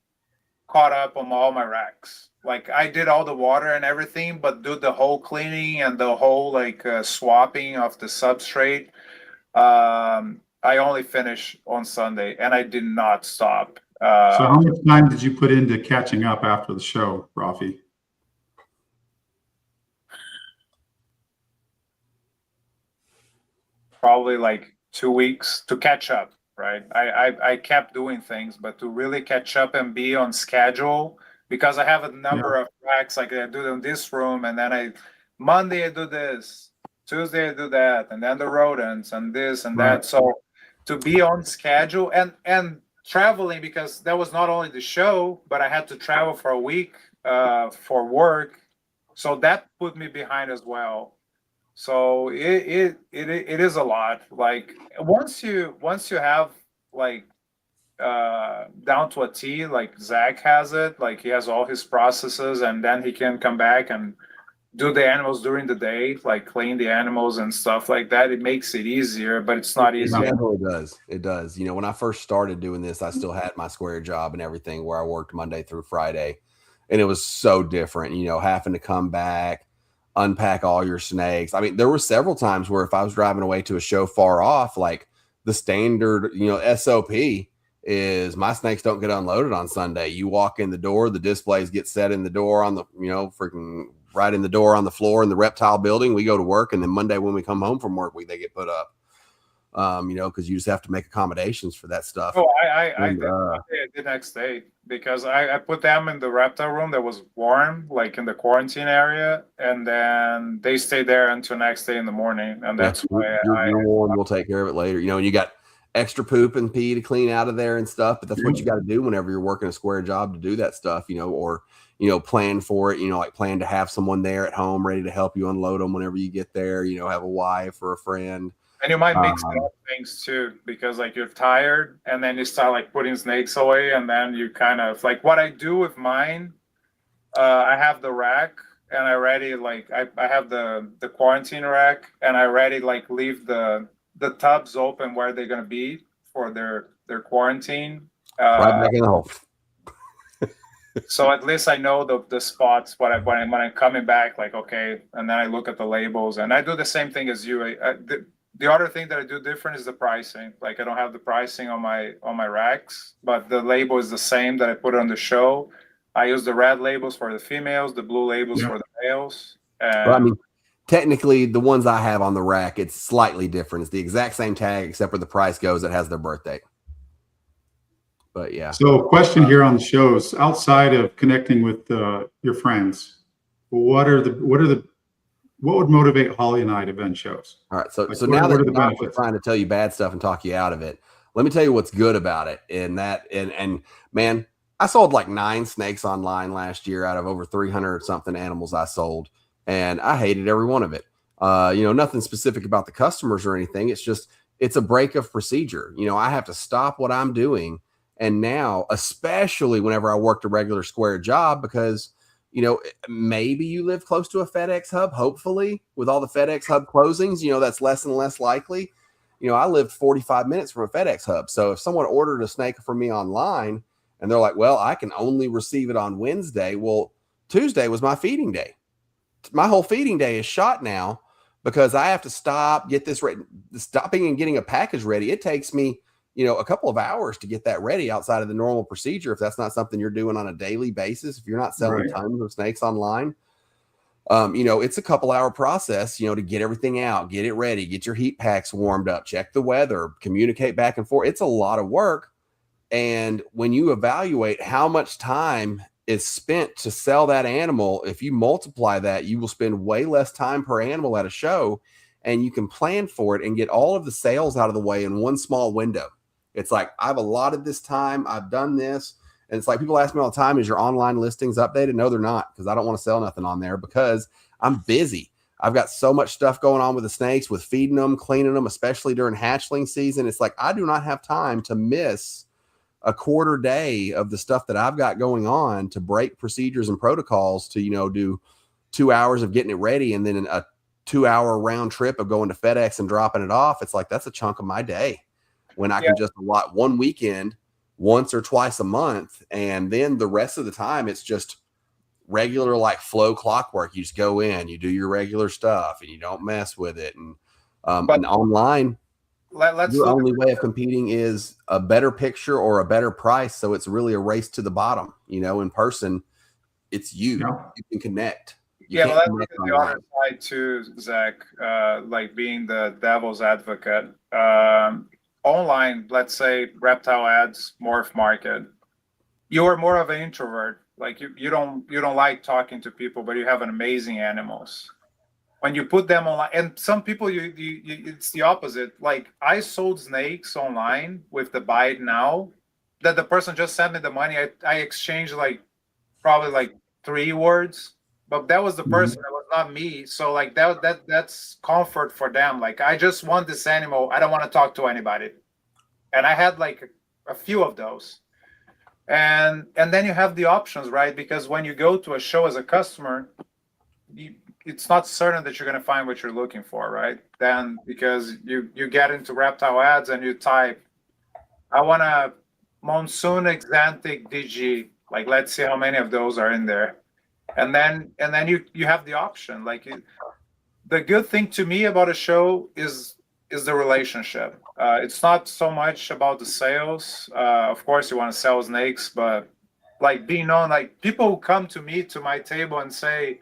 caught up on all my racks. Like I did all the water and everything, but do the whole cleaning and the whole like swapping of the substrate. I only finished on Sunday, and I did not stop. So how much time did you put into catching up after the show, Rafi? Probably like 2 weeks to catch up, right? I kept doing things, but to really catch up and be on schedule, because I have a number of racks, like I do in this room, and then Monday I do this, Tuesday I do that, and then the rodents and this and Right. that. So to be on schedule and traveling, because that was not only the show, but I had to travel for a week for work. So that put me behind as well. So it is a lot. Like once you have like down to a T, like Zach has it, like he has all his processes, and then he can come back and do the animals during the day, like clean the animals and stuff like that. It makes it easier, but it's not easy. It does. It does. When I first started doing this, I still had my square job and everything where I worked Monday through Friday. And it was so different, having to come back, unpack all your snakes. I mean, there were several times where if I was driving away to a show far off, like the standard, SOP is my snakes don't get unloaded on Sunday. You walk in the door, the displays get set in the door on the, freaking right in the door on the floor in the reptile building. We go to work, and then Monday when we come home from work, they get put up. Because you just have to make accommodations for that stuff. Oh, I did the next day, because I put them in the reptile room that was warm, like in the quarantine area, and then they stayed there until next day in the morning, and that's why you're warm. We'll take care of it later. And you got extra poop and pee to clean out of there and stuff, but that's what you got to do whenever you're working a square job, to do that stuff, or plan for it, like plan to have someone there at home ready to help you unload them whenever you get there, have a wife or a friend. And you might mix up things too, because like you're tired, and then you start like putting snakes away, and then you kind of like what I do with mine. I have the rack, and I already like I have the quarantine rack, and I already like leave the tubs open where they're gonna be for their quarantine. Right back in the hole. So at least I know the spots when I'm coming back, like okay, and then I look at the labels, and I do the same thing as you. The other thing that I do different is the pricing. Like I don't have the pricing on my racks, but the label is the same that I put on the show. I use the red labels for the females, the blue labels for the males. Well, I mean, technically, the ones I have on the rack, it's slightly different. It's the exact same tag, except where the price goes, it has their birthday. But yeah. So, question here on the shows, outside of connecting with your friends, what would motivate Holly and I to vend shows? All right. So what now are that the benefits? I'm trying to tell you bad stuff and talk you out of it, let me tell you what's good about it. And man, I sold like 9 snakes online last year out of over 300 something animals I sold, and I hated every one of it. Nothing specific about the customers or anything. It's a break of procedure. I have to stop what I'm doing. And now, especially whenever I worked a regular square job, because maybe you live close to a FedEx hub. Hopefully, with all the FedEx hub closings, that's less and less likely. I lived 45 minutes from a FedEx hub. So if someone ordered a snake from me online and they're like, well, I can only receive it on Wednesday. Well, Tuesday was my feeding day. My whole feeding day is shot now because I have to stop, get this ready. Stopping and getting a package ready, it takes me a couple of hours to get that ready outside of the normal procedure. If that's not something you're doing on a daily basis, if you're not selling tons of snakes online, it's a couple hour process, to get everything out, get it ready, get your heat packs warmed up, check the weather, communicate back and forth. It's a lot of work. And when you evaluate how much time is spent to sell that animal, if you multiply that, you will spend way less time per animal at a show, and you can plan for it and get all of the sales out of the way in one small window. It's like, I've allotted this time, I've done this. And it's like, people ask me all the time, is your online listings updated? No, they're not, because I don't want to sell nothing on there because I'm busy. I've got so much stuff going on with the snakes, with feeding them, cleaning them, especially during hatchling season. It's like, I do not have time to miss a quarter day of the stuff that I've got going on to break procedures and protocols to, do 2 hours of getting it ready and then a 2-hour round trip of going to FedEx and dropping it off. It's like, that's a chunk of my day when I can just allot one weekend once or twice a month. And then the rest of the time, it's just regular, like flow clockwork. You just go in, you do your regular stuff and you don't mess with it. And, and online, your only way of competing is a better picture or a better price. So it's really a race to the bottom. In person, it's you. You can connect. Well, that's the other side too, Zach. Like being the devil's advocate. Online, let's say reptile ads, morph market. You are more of an introvert. Like you don't like talking to people, but you have an amazing animals. When you put them online, and some people it's the opposite. Like I sold snakes online with the buy it now, that the person just sent me the money. I exchanged probably 3 words, but that was the person, that was not me. So like that's comfort for them. Like, I just want this animal. I don't want to talk to anybody. And I had like a few of those. And then you have the options, right? Because when you go to a show as a customer, it's not certain that you're going to find what you're looking for, right? Then because you get into reptile ads and you type, I want a monsoon exantic DG. Like, let's see how many of those are in there. And then you have the option. Like, the good thing to me about a show is the relationship. It's not so much about the sales. Of course, you want to sell snakes, but like being known, like people who come to me, to my table, and say,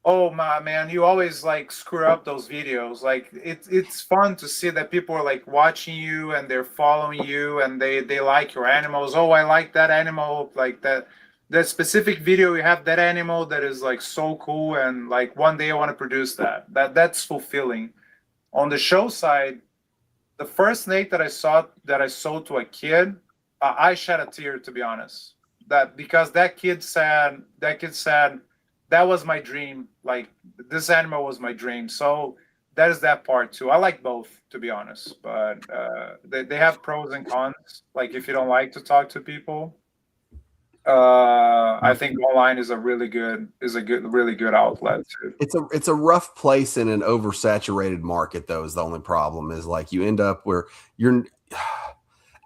oh my man, you always like screw up those videos. Like it's fun to see that people are like watching you and they're following you and they like your animals. Oh, I like that animal, like that specific video. You have that animal that is like so cool, and like one day I want to produce that. That's fulfilling. On the show side, the first snake that I sold to a kid, I shed a tear, to be honest. Because that kid said that was my dream. Like, this animal was my dream. So that is that part too. I like both, to be honest, but they have pros and cons. Like, if you don't like to talk to people, I think online is a really good outlet too. It's a rough place in an oversaturated market, though, is the only problem. Is like you end up where you're,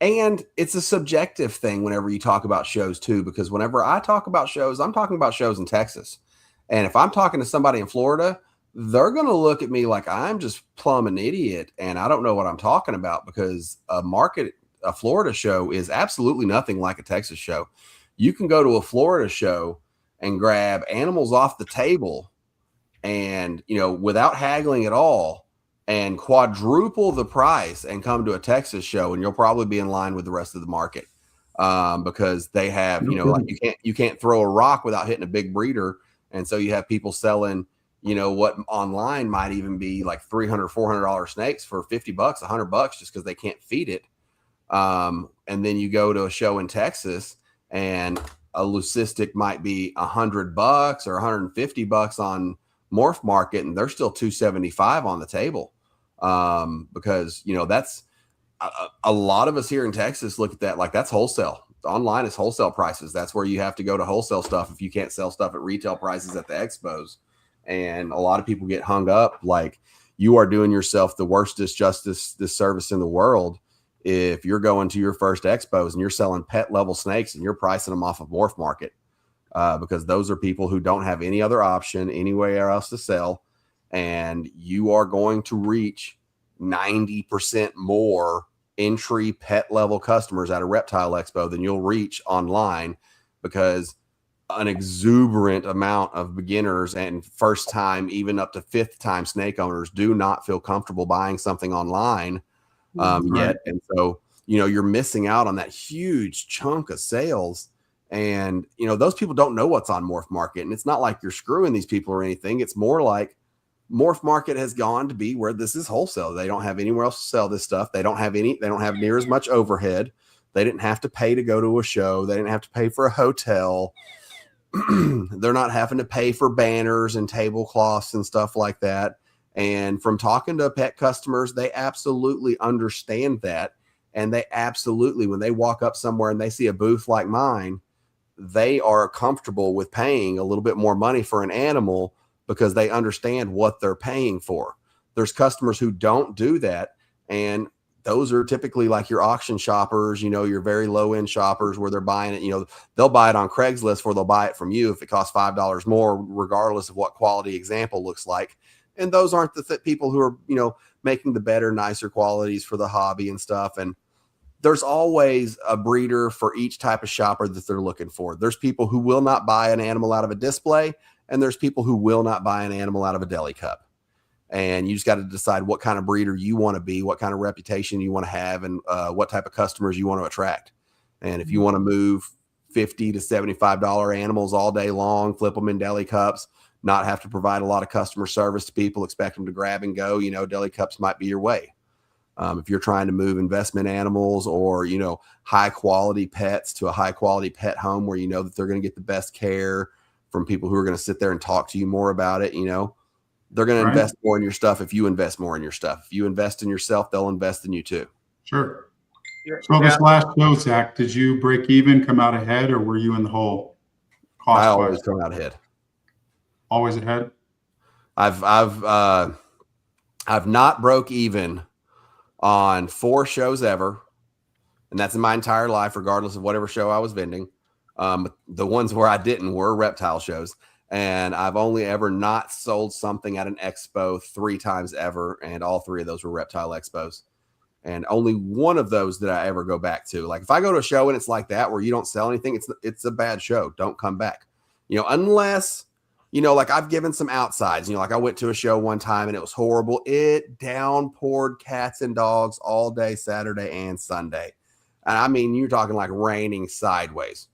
and it's a subjective thing whenever you talk about shows too, because whenever I talk about shows, I'm talking about shows in Texas. And if I'm talking to somebody in Florida, they're going to look at me like I'm just plumb an idiot and I don't know what I'm talking about, because a Florida show is absolutely nothing like a Texas show. You can go to a Florida show and grab animals off the table and, without haggling at all, and quadruple the price and come to a Texas show, and you'll probably be in line with the rest of the market, because they have, like you can't throw a rock without hitting a big breeder. And so you have people selling, what online might even be like $300, $400 snakes for $50, $100 just because they can't feed it. And then you go to a show in Texas and a leucistic might be $100 or $150 on Morph Market, and they're still $275 on the table. Because that's a lot of us here in Texas look at that like that's wholesale. Online is wholesale prices. That's where you have to go to wholesale stuff if you can't sell stuff at retail prices at the expos. And a lot of people get hung up like you are doing yourself the worst disservice in the world if you're going to your first expos and you're selling pet level snakes and you're pricing them off of Morph Market, because those are people who don't have any other option anywhere else to sell. And you are going to reach 90% more entry pet level customers at a reptile expo than you'll reach online, because an exuberant amount of beginners and first time, even up to fifth time snake owners do not feel comfortable buying something online yet. And so, you're missing out on that huge chunk of sales. And, those people don't know what's on Morph Market. And it's not like you're screwing these people or anything. It's more like Morph Market has gone to be where this is wholesale. They don't have anywhere else to sell this stuff. They don't have near as much overhead. They didn't have to pay to go to a show. They didn't have to pay for a hotel. They're not having to pay for banners and tablecloths and stuff like that. And from talking to pet customers, they absolutely understand that. And they absolutely, when they walk up somewhere and they see a booth like mine, they are comfortable with paying a little bit more money for an animal because they understand what they're paying for. There's customers who don't do that. And those are typically like your auction shoppers, your very low end shoppers where they're buying it. They'll buy it on Craigslist or they'll buy it from you if it costs $5 more, regardless of what quality example looks like. And those aren't the people who are, making the better, nicer qualities for the hobby and stuff. And there's always a breeder for each type of shopper that they're looking for. There's people who will not buy an animal out of a display, and there's people who will not buy an animal out of a deli cup. And you just got to decide what kind of breeder you want to be, what kind of reputation you want to have, and what type of customers you want to attract. And if you want to move $50 to $75 animals all day long, flip them in deli cups, not have to provide a lot of customer service to people, expect them to grab and go, deli cups might be your way. If you're trying to move investment animals or, high quality pets to a high quality pet home where that they're going to get the best care from people who are going to sit there and talk to you more about it, they're going to invest more in your stuff if you invest more in your stuff. If you invest in yourself, they'll invest in you too. Sure. So this last show, Zach, did you break even, come out ahead, or were you in the hole? I always come out ahead. Always ahead? I've not broke even on 4 shows ever, and that's in my entire life, regardless of whatever show I was vending. The ones where I didn't were reptile shows. And I've only ever not sold something at an expo 3 times ever. And all 3 of those were reptile expos. And only one of those did I ever go back to. Like if I go to a show and it's like that, where you don't sell anything, it's a bad show. Don't come back, unless, like I've given some outsides, like I went to a show one time and it was horrible. It downpoured cats and dogs all day, Saturday and Sunday. And I mean, you're talking like raining sideways.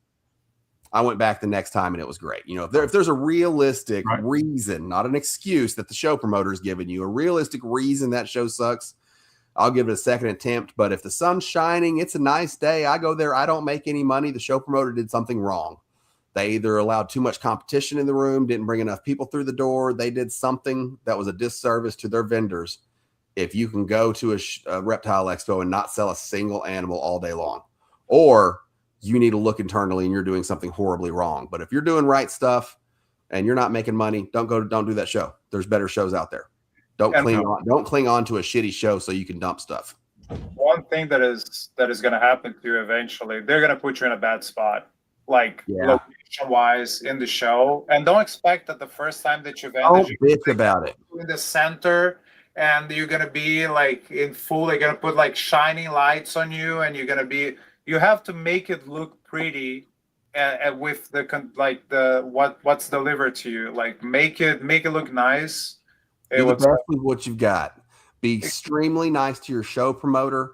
I went back the next time and it was great. If there's a realistic reason, not an excuse that the show promoter is giving you, a realistic reason that show sucks, I'll give it a second attempt. But if the sun's shining, it's a nice day, I go there, I don't make any money, the show promoter did something wrong. They either allowed too much competition in the room, didn't bring enough people through the door, they did something that was a disservice to their vendors. If you can go to a reptile expo and not sell a single animal all day long, or you need to look internally and you're doing something horribly wrong. But if you're doing right stuff and you're not making money, don't do that show. There's better shows out there. Don't cling on to a shitty show so you can dump stuff. One thing that is going to happen to you eventually, they're going to put you in a bad spot, location wise in the show. And don't expect that the first time that you vended, about it in the center, and you're going to be like in full, they're going to put like shining lights on you, and you're going to be, you have to make it look pretty with what's delivered to you. Like make it look nice. Be the best with what you've got. Be extremely nice to your show promoter.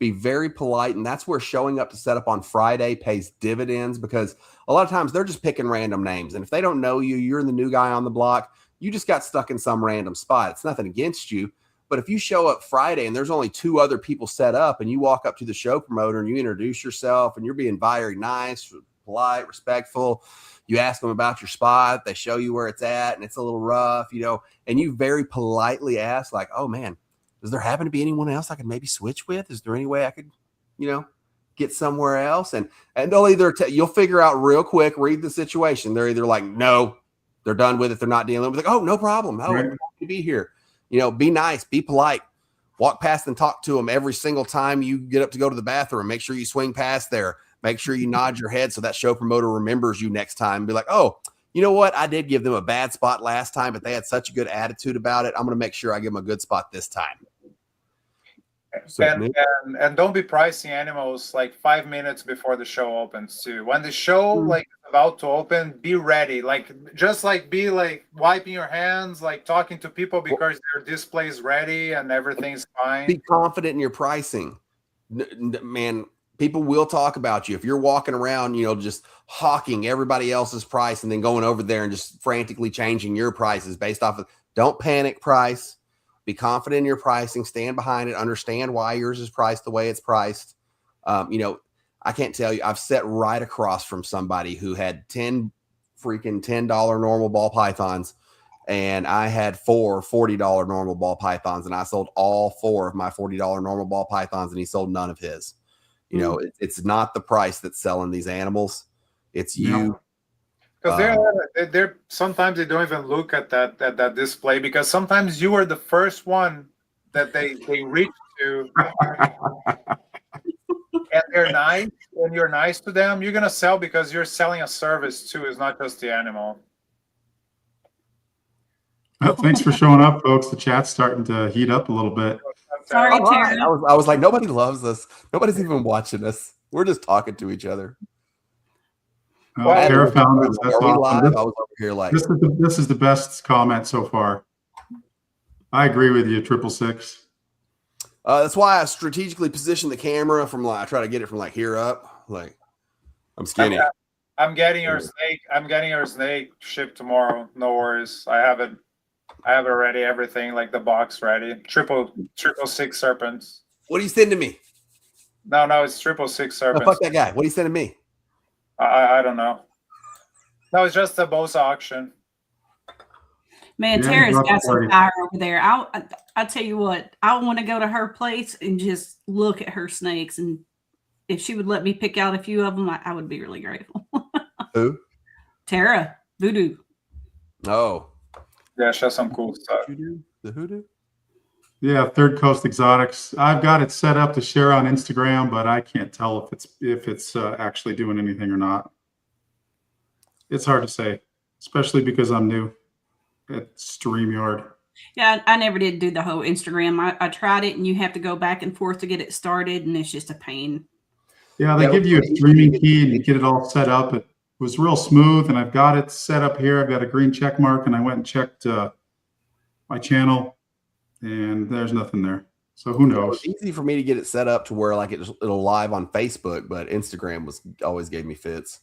Be very polite, and that's where showing up to set up on Friday pays dividends, because a lot of times they're just picking random names, and if they don't know you, you're the new guy on the block, you just got stuck in some random spot. It's nothing against you. But if you show up Friday and there's only 2 other people set up, and you walk up to the show promoter and you introduce yourself and you're being very nice, polite, respectful, you ask them about your spot, they show you where it's at and it's a little rough, and you very politely ask like, oh man, does there happen to be anyone else I could maybe switch with? Is there any way I could, get somewhere else? And they'll either, you'll figure out real quick, read the situation. They're either like, no, they're done with it. They're not dealing with it. Like, oh, no problem. I'm happy to be here. Be nice, be polite, walk past and talk to them every single time you get up to go to the bathroom. Make sure you swing past there. Make sure you nod your head so that show promoter remembers you next time. Be like, oh, you know what? I did give them a bad spot last time, but they had such a good attitude about it. I'm going to make sure I give them a good spot this time. So, and don't be pricing animals like 5 minutes before the show opens too. When the show like is about to open, be ready. Like just like be like wiping your hands, like talking to people because their display is ready and everything's fine. be confident in your pricing. Man, people will talk about you if you're walking around, just hawking everybody else's price and then going over there and just frantically changing your prices based off of. Don't panic price. Be confident in your pricing, stand behind it, understand why yours is priced the way it's priced. I can't tell you, I've sat right across from somebody who had 10 freaking $10 normal ball pythons, and I had four $40 normal ball pythons, and I sold all four of my $40 normal ball pythons, and he sold none of his. It's not the price that's selling these animals. It's you. Because they're sometimes they don't even look at that display, because sometimes you are the first one that they reach to, and they're nice, and you're nice to them. You're gonna sell because you're selling a service too. It's not just the animal. Well, thanks for showing up, folks. The chat's starting to heat up a little bit. Sorry, All right. Tara. I was like, nobody loves us. Nobody's even watching us. We're just talking to each other. Tara found us. That's Are we awesome. live? I was over here like, This is the best comment so far. I agree with you, 666. that's why I strategically position the camera from I try to get it from here up. Like, I'm skinny. I'm getting your snake. I'm getting your snake shipped tomorrow. No worries. I have it ready. Everything, like the box ready. Triple six serpents. What are you sending me? No, it's 666 Oh, serpents. fuck that guy. What are you sending me? I don't know. No, it's just a Bosa auction. Man, Tara's got some fire over there. I'll tell you what, I want to go to her place and just look at her snakes. And if she would let me pick out a few of them, I would be really grateful. Who? Tara, Voodoo. Oh. Yeah, she has some cool stuff. The hoodoo? Yeah, Third Coast Exotics. I've got it set up to share on Instagram, but I can't tell if it's actually doing anything or not. It's hard to say, especially because I'm new at StreamYard. Yeah, I never did do the whole Instagram. I tried it, and you have to go back and forth to get it started, and it's just a pain. Yeah, they give you a streaming key and you get it all set up. It was real smooth, and I've got it set up here. I've got a green check mark, and I went and checked my channel, and there's nothing there. So who knows? It's easy for me to get it set up to where it'll live on Facebook, but Instagram always gave me fits.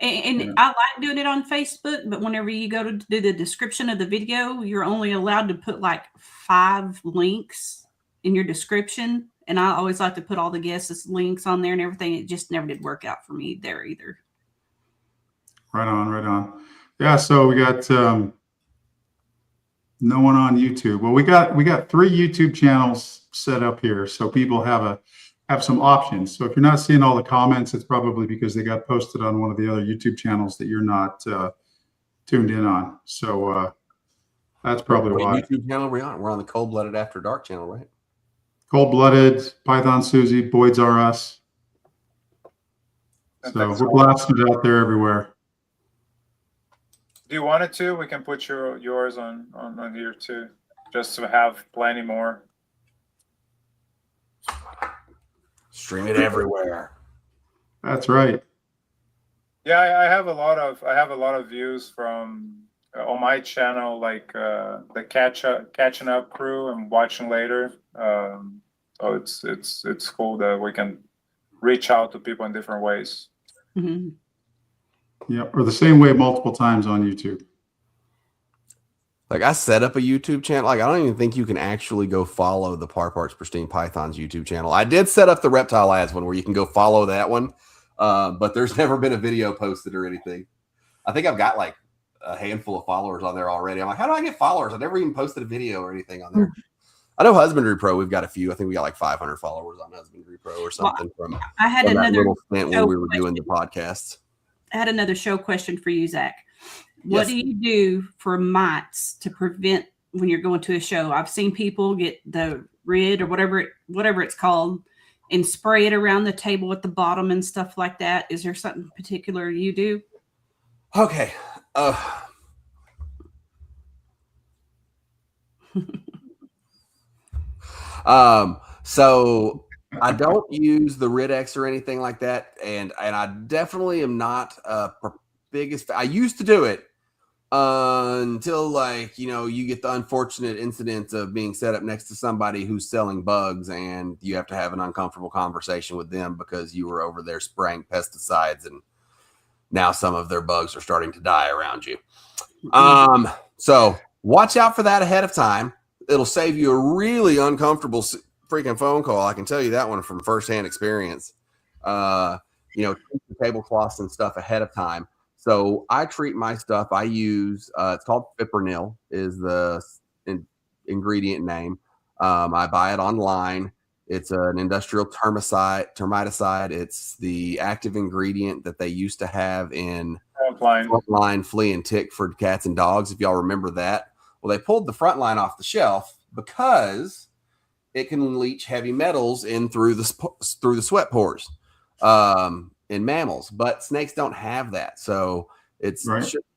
And I like doing it on Facebook, but whenever you go to do the description of the video, you're only allowed to put 5 links in your description. And I always like to put all the guests' links on there and everything. It just never did work out for me there either. Right on. Yeah, so we got no one on YouTube. Well, we got 3 YouTube channels set up here, so people have some options. So if you're not seeing all the comments, it's probably because they got posted on one of the other YouTube channels that you're not tuned in on. So that's probably why. What YouTube channel are we on? We're on the Cold Blooded After Dark channel, right? Cold Blooded, Python Susie, Boyd's R Us. So we're blasting it out there everywhere. Do you want it to? We can put yours on here too, just to have plenty more. Stream it everywhere. That's right. Yeah, I have a lot of views from on my channel, like the catching up crew and watching later. So it's cool that we can reach out to people in different ways. Mm-hmm. Yeah, or the same way multiple times on YouTube. I set up a YouTube channel. I don't even think you can actually go follow the Parks Pristine Pythons YouTube channel. I did set up the Reptile Ads one where you can go follow that one, but there's never been a video posted or anything. I think I've got a handful of followers on there already. I'm like, how do I get followers? I never even posted a video or anything on there. I know Husbandry Pro, we've got a few. I think we got 500 followers on Husbandry Pro or something I had another little stint when we were doing the podcasts. I had another show question for you, Zach. What do you do for mites to prevent when you're going to a show? I've seen people get the rid or whatever it's called and spray it around the table at the bottom and stuff like that. Is there something particular you do? Okay. So I don't use the Rid-X or anything like that, and I definitely am not biggest. I used to do it until you get the unfortunate incident of being set up next to somebody who's selling bugs, and you have to have an uncomfortable conversation with them because you were over there spraying pesticides, and now some of their bugs are starting to die around you. So watch out for that ahead of time. It'll save you a really uncomfortable freaking phone call. I can tell you that one from firsthand experience. Treat the tablecloths and stuff ahead of time. So I treat my stuff. I use it's called Fipronil is the ingredient name. I buy it online. It's an industrial termiticide. It's the active ingredient that they used to have in frontline flea and tick for cats and dogs. If y'all remember that, well, they pulled the frontline off the shelf because it can leach heavy metals in through the sweat pores in mammals, but snakes don't have that, so it's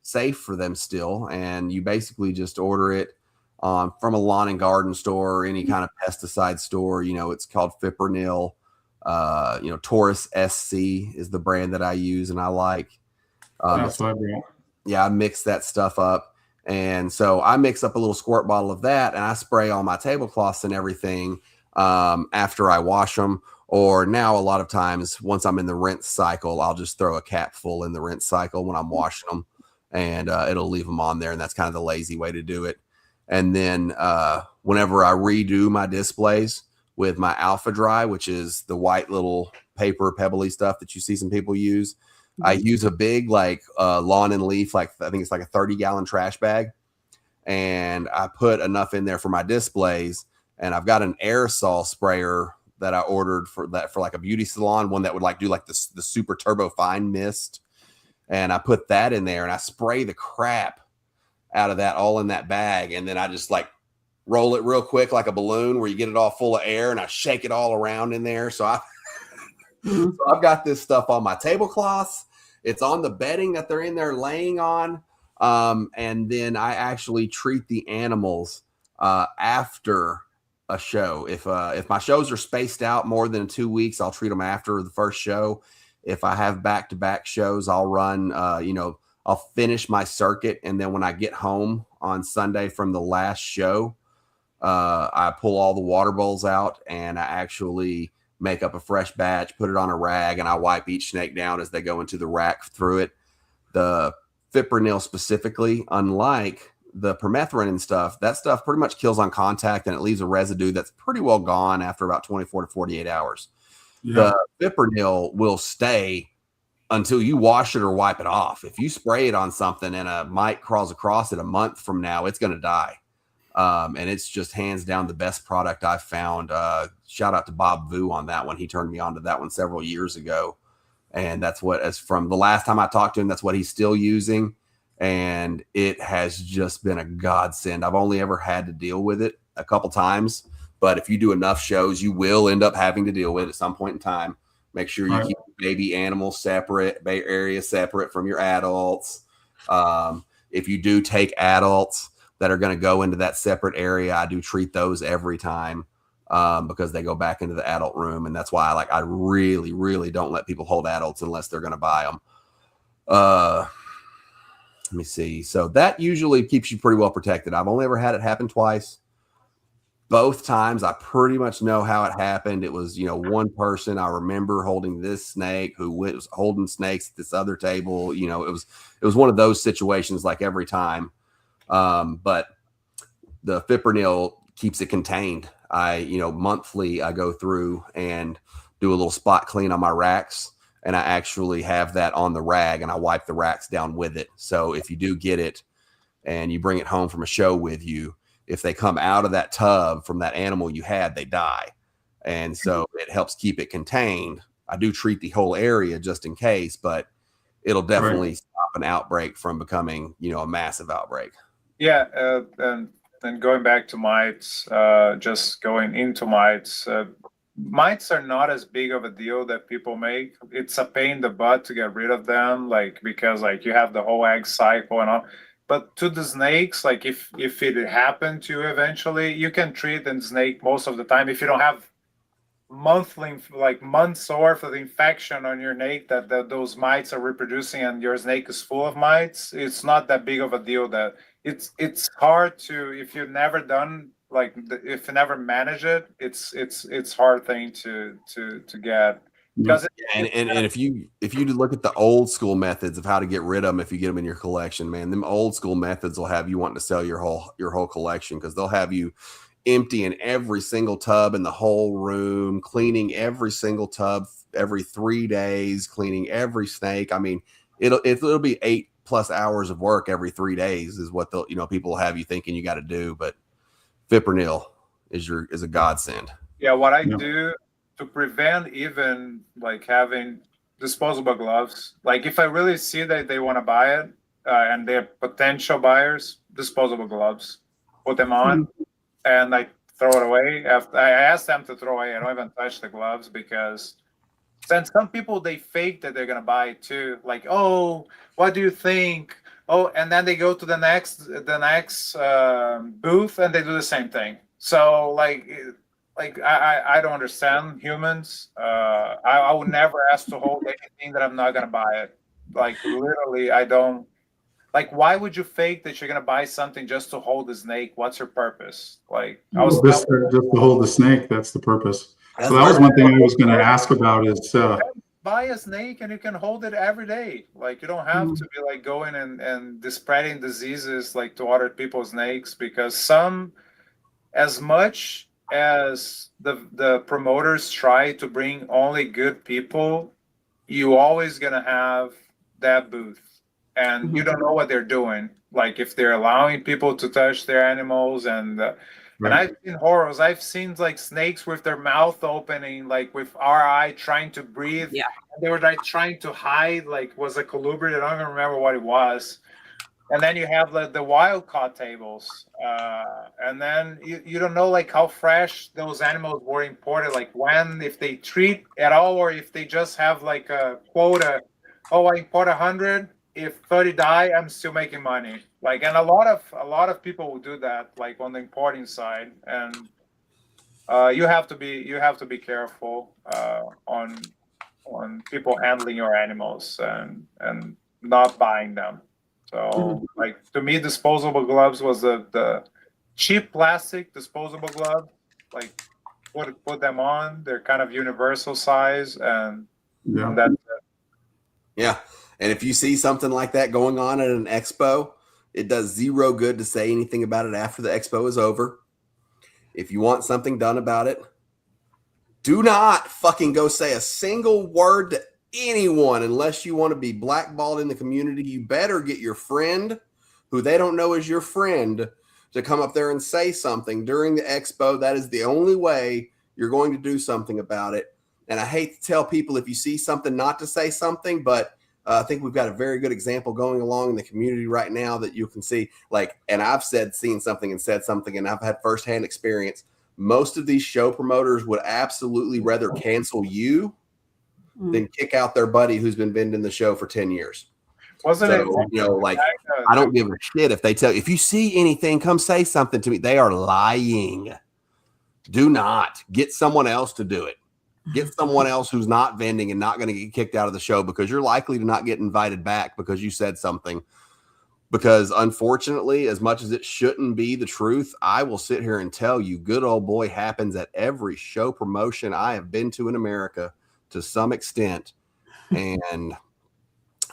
safe for them still. And you basically just order it from a lawn and garden store or any kind of pesticide store. It's called Fipronil. Taurus SC is the brand that I use and I like. That's what I brought. Yeah, I mix that stuff up. And so I mix up a little squirt bottle of that and I spray on my tablecloths and everything after I wash them. Or now a lot of times once I'm in the rinse cycle, I'll just throw a cap full in the rinse cycle when I'm washing them, and it'll leave them on there. And that's kind of the lazy way to do it. And then whenever I redo my displays with my Alpha Dry, which is the white little paper pebbly stuff that you see some people use, I use a big lawn and leaf, I think it's like a 30-gallon trash bag. And I put enough in there for my displays. And I've got an aerosol sprayer that I ordered for like a beauty salon, one that would do the super turbo fine mist. And I put that in there and I spray the crap out of that all in that bag. And then I just roll it real quick like a balloon where you get it all full of air, and I shake it all around in there. So I've got this stuff on my tablecloths. It's on the bedding that they're in there laying on. And then I actually treat the animals after a show. If my shows are spaced out more than 2 weeks, I'll treat them after the first show. If I have back-to-back shows, I'll run, I'll finish my circuit. And then when I get home on Sunday from the last show, I pull all the water bowls out and I actually make up a fresh batch, put it on a rag, and I wipe each snake down as they go into the rack through it. The Fipronil specifically, unlike the permethrin and stuff, that stuff pretty much kills on contact and it leaves a residue that's pretty well gone after about 24 to 48 hours. Yeah. The Fipronil will stay until you wash it or wipe it off. If you spray it on something and a mite crawls across it a month from now, it's going to die. And it's just hands down the best product I've found. Shout out to Bob Vu on that one. He turned me on to that one several years ago. And that's what, as from the last time I talked to him, that's what he's still using. And it has just been a godsend. I've only ever had to deal with it a couple times, but if you do enough shows, you will end up having to deal with it at some point in time. Make sure you keep baby animals separate, bay area separate from your adults. If you do take adults that are going to go into that separate area, I do treat those every time because they go back into the adult room. And that's why I really, really don't let people hold adults unless they're going to buy them. Let me see. So that usually keeps you pretty well protected. I've only ever had it happen twice. Both times I pretty much know how it happened. It was, one person I remember holding this snake who was holding snakes at this other table. It was one of those situations every time. But the Fipronil keeps it contained. Monthly I go through and do a little spot clean on my racks. And I actually have that on the rag and I wipe the racks down with it. So if you do get it and you bring it home from a show with you, if they come out of that tub from that animal you had, they die. And so it helps keep it contained. I do treat the whole area just in case, but it'll definitely stop an outbreak from becoming, a massive outbreak. Yeah. And going back to mites, just going into mites, mites are not as big of a deal that people make. It's a pain in the butt to get rid of them, because you have the whole egg cycle and all. But to the snakes, if it happened to you eventually, you can treat the snake most of the time. If you don't have months worth of infection on your snake that those mites are reproducing, and your snake is full of mites, it's not that big of a deal. That it's hard to, if you've never done if you never manage it, it's hard thing to get, because And if you look at the old school methods of how to get rid of them, if you get them in your collection, man, them old school methods will have you wanting to sell your whole collection, because they'll have you emptying every single tub in the whole room, cleaning every single tub every 3 days, cleaning every snake. I mean, it'll be 8+ hours of work every 3 days is what they'll, people will have you thinking you got to do. But Fipronil is a godsend. Yeah, what I do to prevent even having disposable gloves, if I really see that they want to buy it and they're potential buyers, disposable gloves, put them on, and I throw it away. After I ask them to throw away, I don't even touch the gloves, because then some people, they fake that they're gonna buy it too. Oh, what do you think? Oh, and then they go to the next booth and they do the same thing. So I don't understand humans. I would never ask to hold anything that I'm not gonna buy it. Literally, I don't. Why would you fake that you're gonna buy something just to hold the snake? What's your purpose? I was just to hold the snake. That's the purpose. So that was one thing I was going to ask about is buy a snake and you can hold it every day. You don't have to be going and spreading diseases to other people's snakes, because as much as the promoters try to bring only good people, you always gonna have that booth, and you don't know what they're doing. If they're allowing people to touch their animals, and I've seen horrors. I've seen snakes with their mouth opening, with our eye trying to breathe. Yeah. They were trying to hide, was a colubrid. I don't even remember what it was. And then you have the wild caught tables, and then you don't know how fresh those animals were imported, when, if they treat at all, or if they just have a quota. Oh, I import 100. If 30 die, I'm still making money. And a lot of people will do that, on the importing side, and you have to be careful on people handling your animals and not buying them. So, to me, disposable gloves was the cheap plastic disposable glove. Put them on. They're kind of universal size, and that's it. Yeah. And if you see something like that going on at an expo, it does zero good to say anything about it after the expo is over. If you want something done about it, do not fucking go say a single word to anyone unless you want to be blackballed in the community. You better get your friend, who they don't know is your friend, to come up there and say something during the expo. That is the only way you're going to do something about it. And I hate to tell people if you see something not to say something, but I think we've got a very good example going along in the community right now that you can see. And I've seen something and said something, and I've had firsthand experience. Most of these show promoters would absolutely rather cancel you than kick out their buddy who's been vending the show for 10 years. Wasn't it? I don't give a shit if they tell you, if you see anything, come say something to me. They are lying. Do not get someone else to do it. Get someone else who's not vending and not going to get kicked out of the show, because you're likely to not get invited back because you said something. Because unfortunately, as much as it shouldn't be the truth, I will sit here and tell you, good old boy happens at every show promotion I have been to in America to some extent. And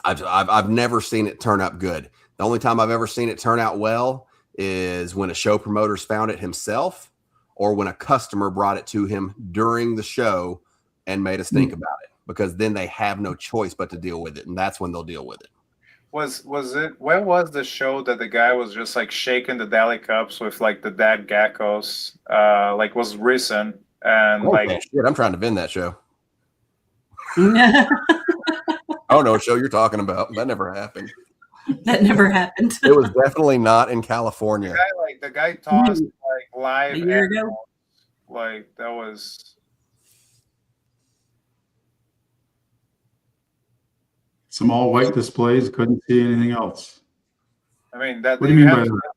I've never seen it turn up good. The only time I've ever seen it turn out well is when a show promoter's found it himself, or when a customer brought it to him during the show and made us think about it, because then they have no choice but to deal with it. And that's when they'll deal with it. Was it, where was the show that the guy was just shaking the deli cups with the dead geckos? Was recent, and shit, I'm trying to vend that show. I don't know what show you're talking about. That never happened. That never happened. It was definitely not in California. The guy tossed live a year ago. That was. some all white displays. Couldn't see anything else. I mean, that. What do you mean by that?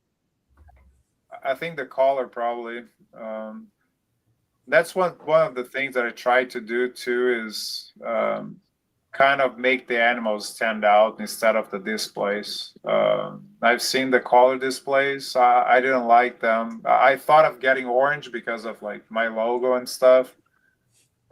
I think the caller probably that's one of the things that I try to do too is kind of make the animals stand out instead of the displays. I've seen the color displays. I didn't like them. I thought of getting orange because of like my logo and stuff.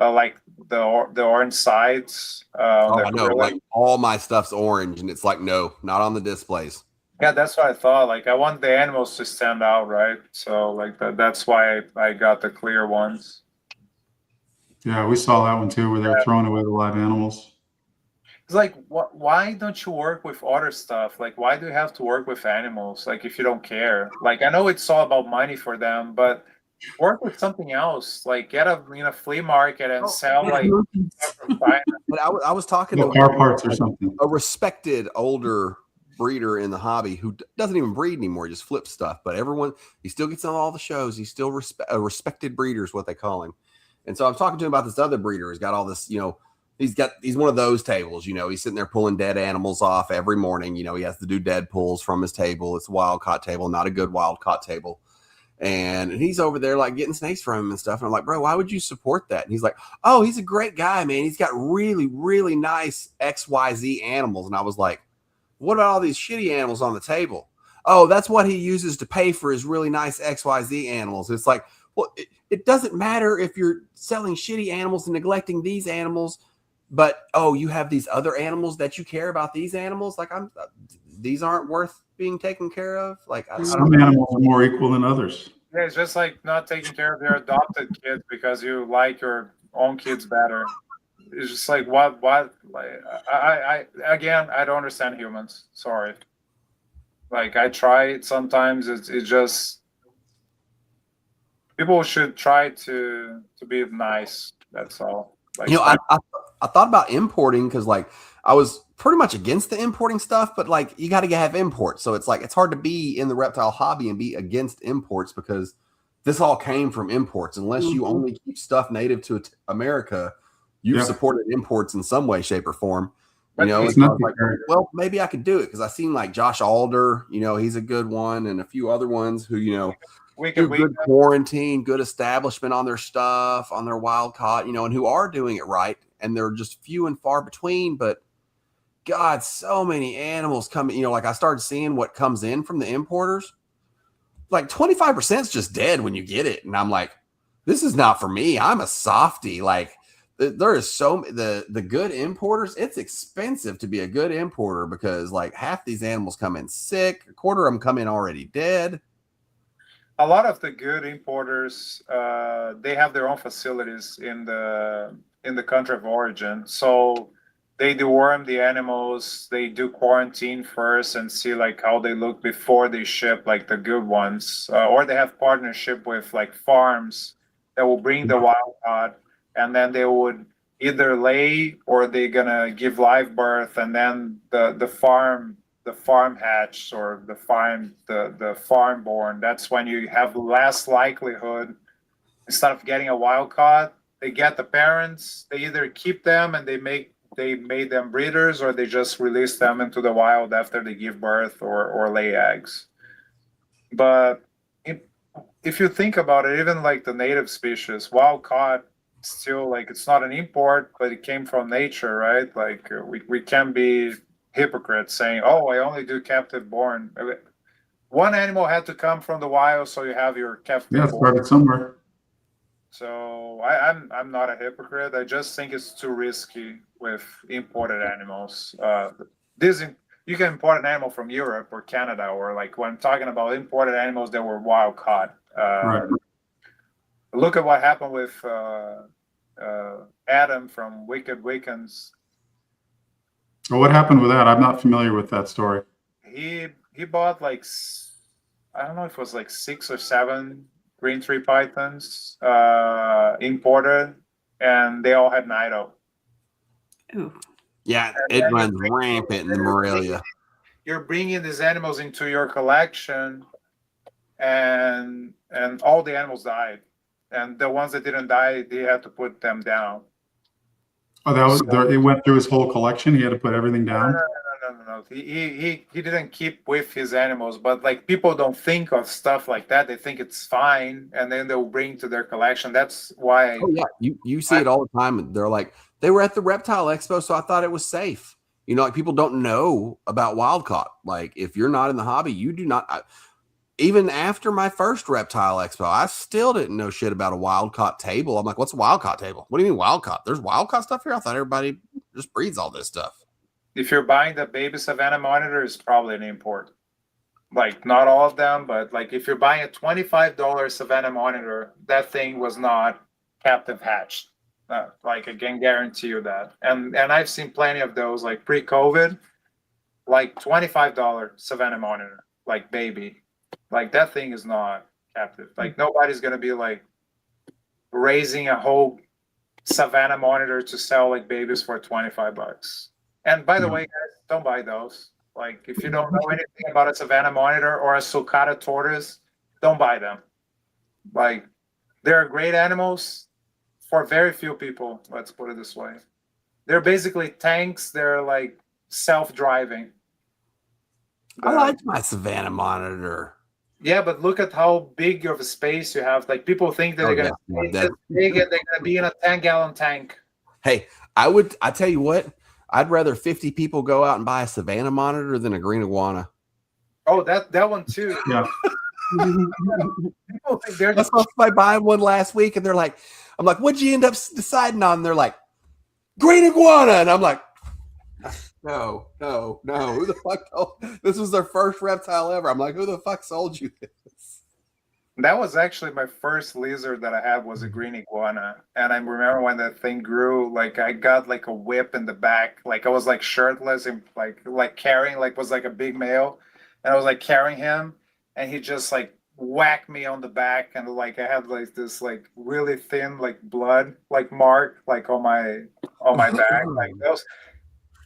Like the orange sides. Oh, The I know. gorilla. Like all my stuff's orange, and it's like, no, not on the displays. Yeah, that's what I thought. Like I want the animals to stand out, right? So like that's why I got the clear ones. Yeah, we saw that one too, where they were throwing away the live animals. It's like, why don't you work with other stuff? Like, why do you have to work with animals? Like, if you don't care, like, I know it's all about money for them, but work with something else. Like, get a flea market and sell like stuff from China. But I was talking No to car parts or something. a respected older breeder in the hobby who doesn't even breed anymore, he just flips stuff. But he still gets on all the shows. He's still a respected breeder is what they call him. And so I'm talking to him about this other breeder who's got all this, he's one of those tables, he's sitting there pulling dead animals off every morning. He has to do dead pulls from his table. It's a wild caught table, not a good wild caught table. And he's over there like getting snakes from him and stuff. And I'm like, bro, why would you support that? And he's like, oh, he's a great guy, man. He's got really, really nice XYZ animals. And I was like, what about all these shitty animals on the table? Oh, that's what he uses to pay for his really nice XYZ animals. It's like, well, it doesn't matter if you're selling shitty animals and neglecting these animals, but you have these other animals that you care about. These animals, like these aren't worth being taken care of. Like Some animals are more equal than others. Yeah, it's just like not taking care of your adopted kids because you like your own kids better. It's just like what like I don't understand humans. Sorry. Like I try it sometimes. It's just people should try to be nice. That's all. Like I thought about importing because like I was pretty much against the importing stuff, but like you got to have imports. So it's like it's hard to be in the reptile hobby and be against imports because this all came from imports. Unless you only keep stuff native to America, you've supported imports in some way, shape, or form. It's not like, well, maybe I could do it because I seen like Josh Alder, he's a good one, and a few other ones who, do good quarantine, good establishment on their stuff, on their wild caught, and who are doing it right. And they're just few and far between, but God, so many animals coming, like I started seeing what comes in from the importers. Like 25% is just dead when you get it. And I'm like, this is not for me. I'm a softie. Like there is the good importers. It's expensive to be a good importer because like half these animals come in sick. A quarter of them come in already dead. A lot of the good importers, they have their own facilities in the country of origin. So they deworm the animals, they do quarantine first and see like how they look before they ship like the good ones. Or they have partnership with like farms that will bring the wild caught, and then they would either lay or they're gonna give live birth, and then the farm hatch or the farm born. That's when you have less likelihood. Instead of getting a wild caught, they get the parents. They either keep them and they made them breeders, or they just release them into the wild after they give birth or lay eggs. But if you think about it, even like the native species, wild caught, still like it's not an import, but it came from nature, right? Like we can be hypocrites saying, "Oh, I only do captive born." One animal had to come from the wild, so you have your captive born. Started somewhere. So I'm not a hypocrite. I just think it's too risky with imported animals. You can import an animal from Europe or Canada, or like when I'm talking about imported animals that were wild caught. Right. Look at what happened with Adam from Wicked Wiccans. Well, what happened with that? I'm not familiar with that story. He bought like, I don't know if it was like 6 or 7 green tree pythons imported, and they all had Nido. Ooh. Yeah, it runs rampant in Morelia. You're bringing these animals into your collection, and all the animals died, and the ones that didn't die, they had to put them down. Oh, that was it. Went through his whole collection. He had to put everything down. No. He didn't keep with his animals, but like people don't think of stuff like that. They think it's fine, and then they'll bring to their collection. That's why. Oh yeah, you see it all the time. And they're like, they were at the reptile expo, so I thought it was safe. You know, like people don't know about wild caught. Like if you're not in the hobby, you do not. Even after my first reptile expo, I still didn't know shit about a wild caught table. I'm like, what's a wild caught table? What do you mean wild caught? There's wild caught stuff here. I thought everybody just breeds all this stuff. If you're buying the baby Savannah monitor, it's probably an import. Like not all of them, but like if you're buying a $25 Savannah monitor, that thing was not captive hatched. Like I can guarantee you that. And I've seen plenty of those like pre-COVID, like $25 Savannah monitor, like baby. Like that thing is not captive. Like nobody's gonna be like raising a whole Savannah monitor to sell like babies for $25. And by the way, guys, don't buy those. Like if you don't know anything about a Savannah monitor or a sulcata tortoise, don't buy them. Like they're great animals for very few people. Let's put it this way. They're basically tanks. They're like self-driving. I liked my Savannah monitor. Yeah, but look at how big of a space you have. Like people think that they're gonna be this big and they're gonna be in a 10-gallon tank. Hey, I tell you what, I'd rather 50 people go out and buy a Savannah monitor than a green iguana. Oh, that one too. Yeah. People think they're I saw somebody buying one last week and they're like, I'm like, what'd you end up deciding on? And they're like, green iguana. And I'm like, no. Who the fuck told? This was their first reptile ever. I'm like, who the fuck sold you this? That was actually my first lizard that I had was a green iguana. And I remember when that thing grew, like I got like a whip in the back. Like I was like shirtless and like carrying, like was like a big male. And I was like carrying him and he just like whacked me on the back. And like I had like this like really thin like blood like mark like on my back. Like those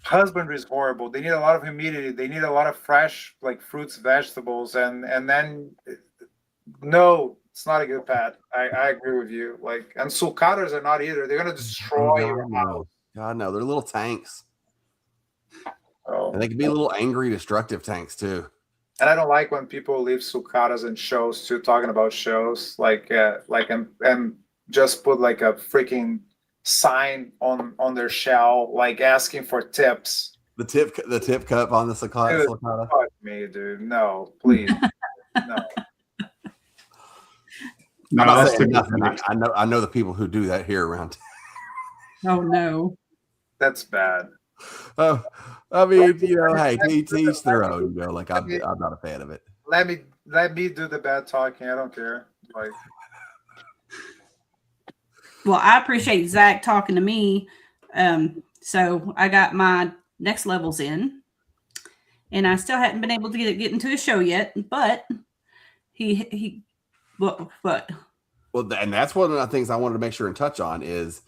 husbandry is horrible. They need a lot of humidity. They need a lot of fresh like fruits, vegetables, and then no, it's not a good pet. I agree with you. Like, and sulcatas are not either. They're gonna destroy your house. God no, they're little tanks. Oh. And they can be little angry, destructive tanks too. And I don't like when people leave sulcatas in shows too, talking about shows like and just put like a freaking sign on their shell, like asking for tips. The tip cup on the sulcata. Fuck me, dude. No, please. No. No, I'm not that's saying the nothing. I know the people who do that here around. Oh no. That's bad. Oh, I mean, you know, hey, teach their own. You know, like I'm not a fan of it. Let me do the bad talking. I don't care. Like, Well, I appreciate Zach talking to me. So I got my next levels in, and I still hadn't been able to get into a show yet. But but Well, and that's one of the things I wanted to make sure and touch on is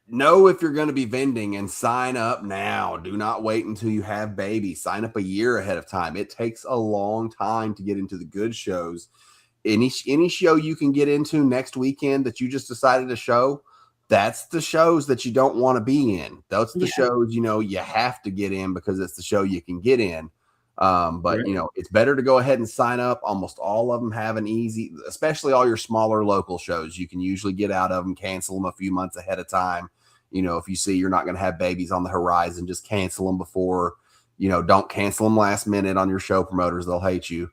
know if you're going to be vending and sign up now. Do not wait until you have babies. Sign up a year ahead of time. It takes a long time to get into the good shows. Any show you can get into next weekend that you just decided to show, that's the shows that you don't want to be in. That's the shows, you know, you have to get in because it's the show you can get in. But you know, it's better to go ahead and sign up. Almost all of them have an easy, especially all your smaller local shows. You can usually get out of them, cancel them a few months ahead of time. You know, if you see you're not going to have babies on the horizon, just cancel them before, you know, don't cancel them last minute on your show promoters. They'll hate you.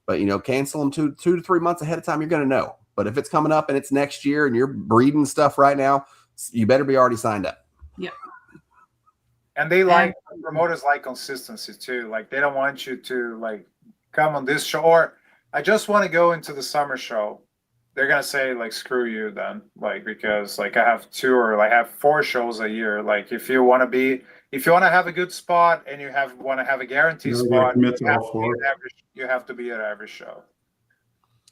But, you know, cancel them two to 3 months ahead of time. You're going to know. But if it's coming up and it's next year and you're breeding stuff right now, you better be already signed up. yeah. and they like promoters like consistency too. Like they don't want you to like come on this show or I just want to go into the summer show. They're gonna say like screw you then, like because like I have 2 or I have 4 shows a year. Like if you want to have a good spot and want to have a guaranteed spot, you have to be at every show.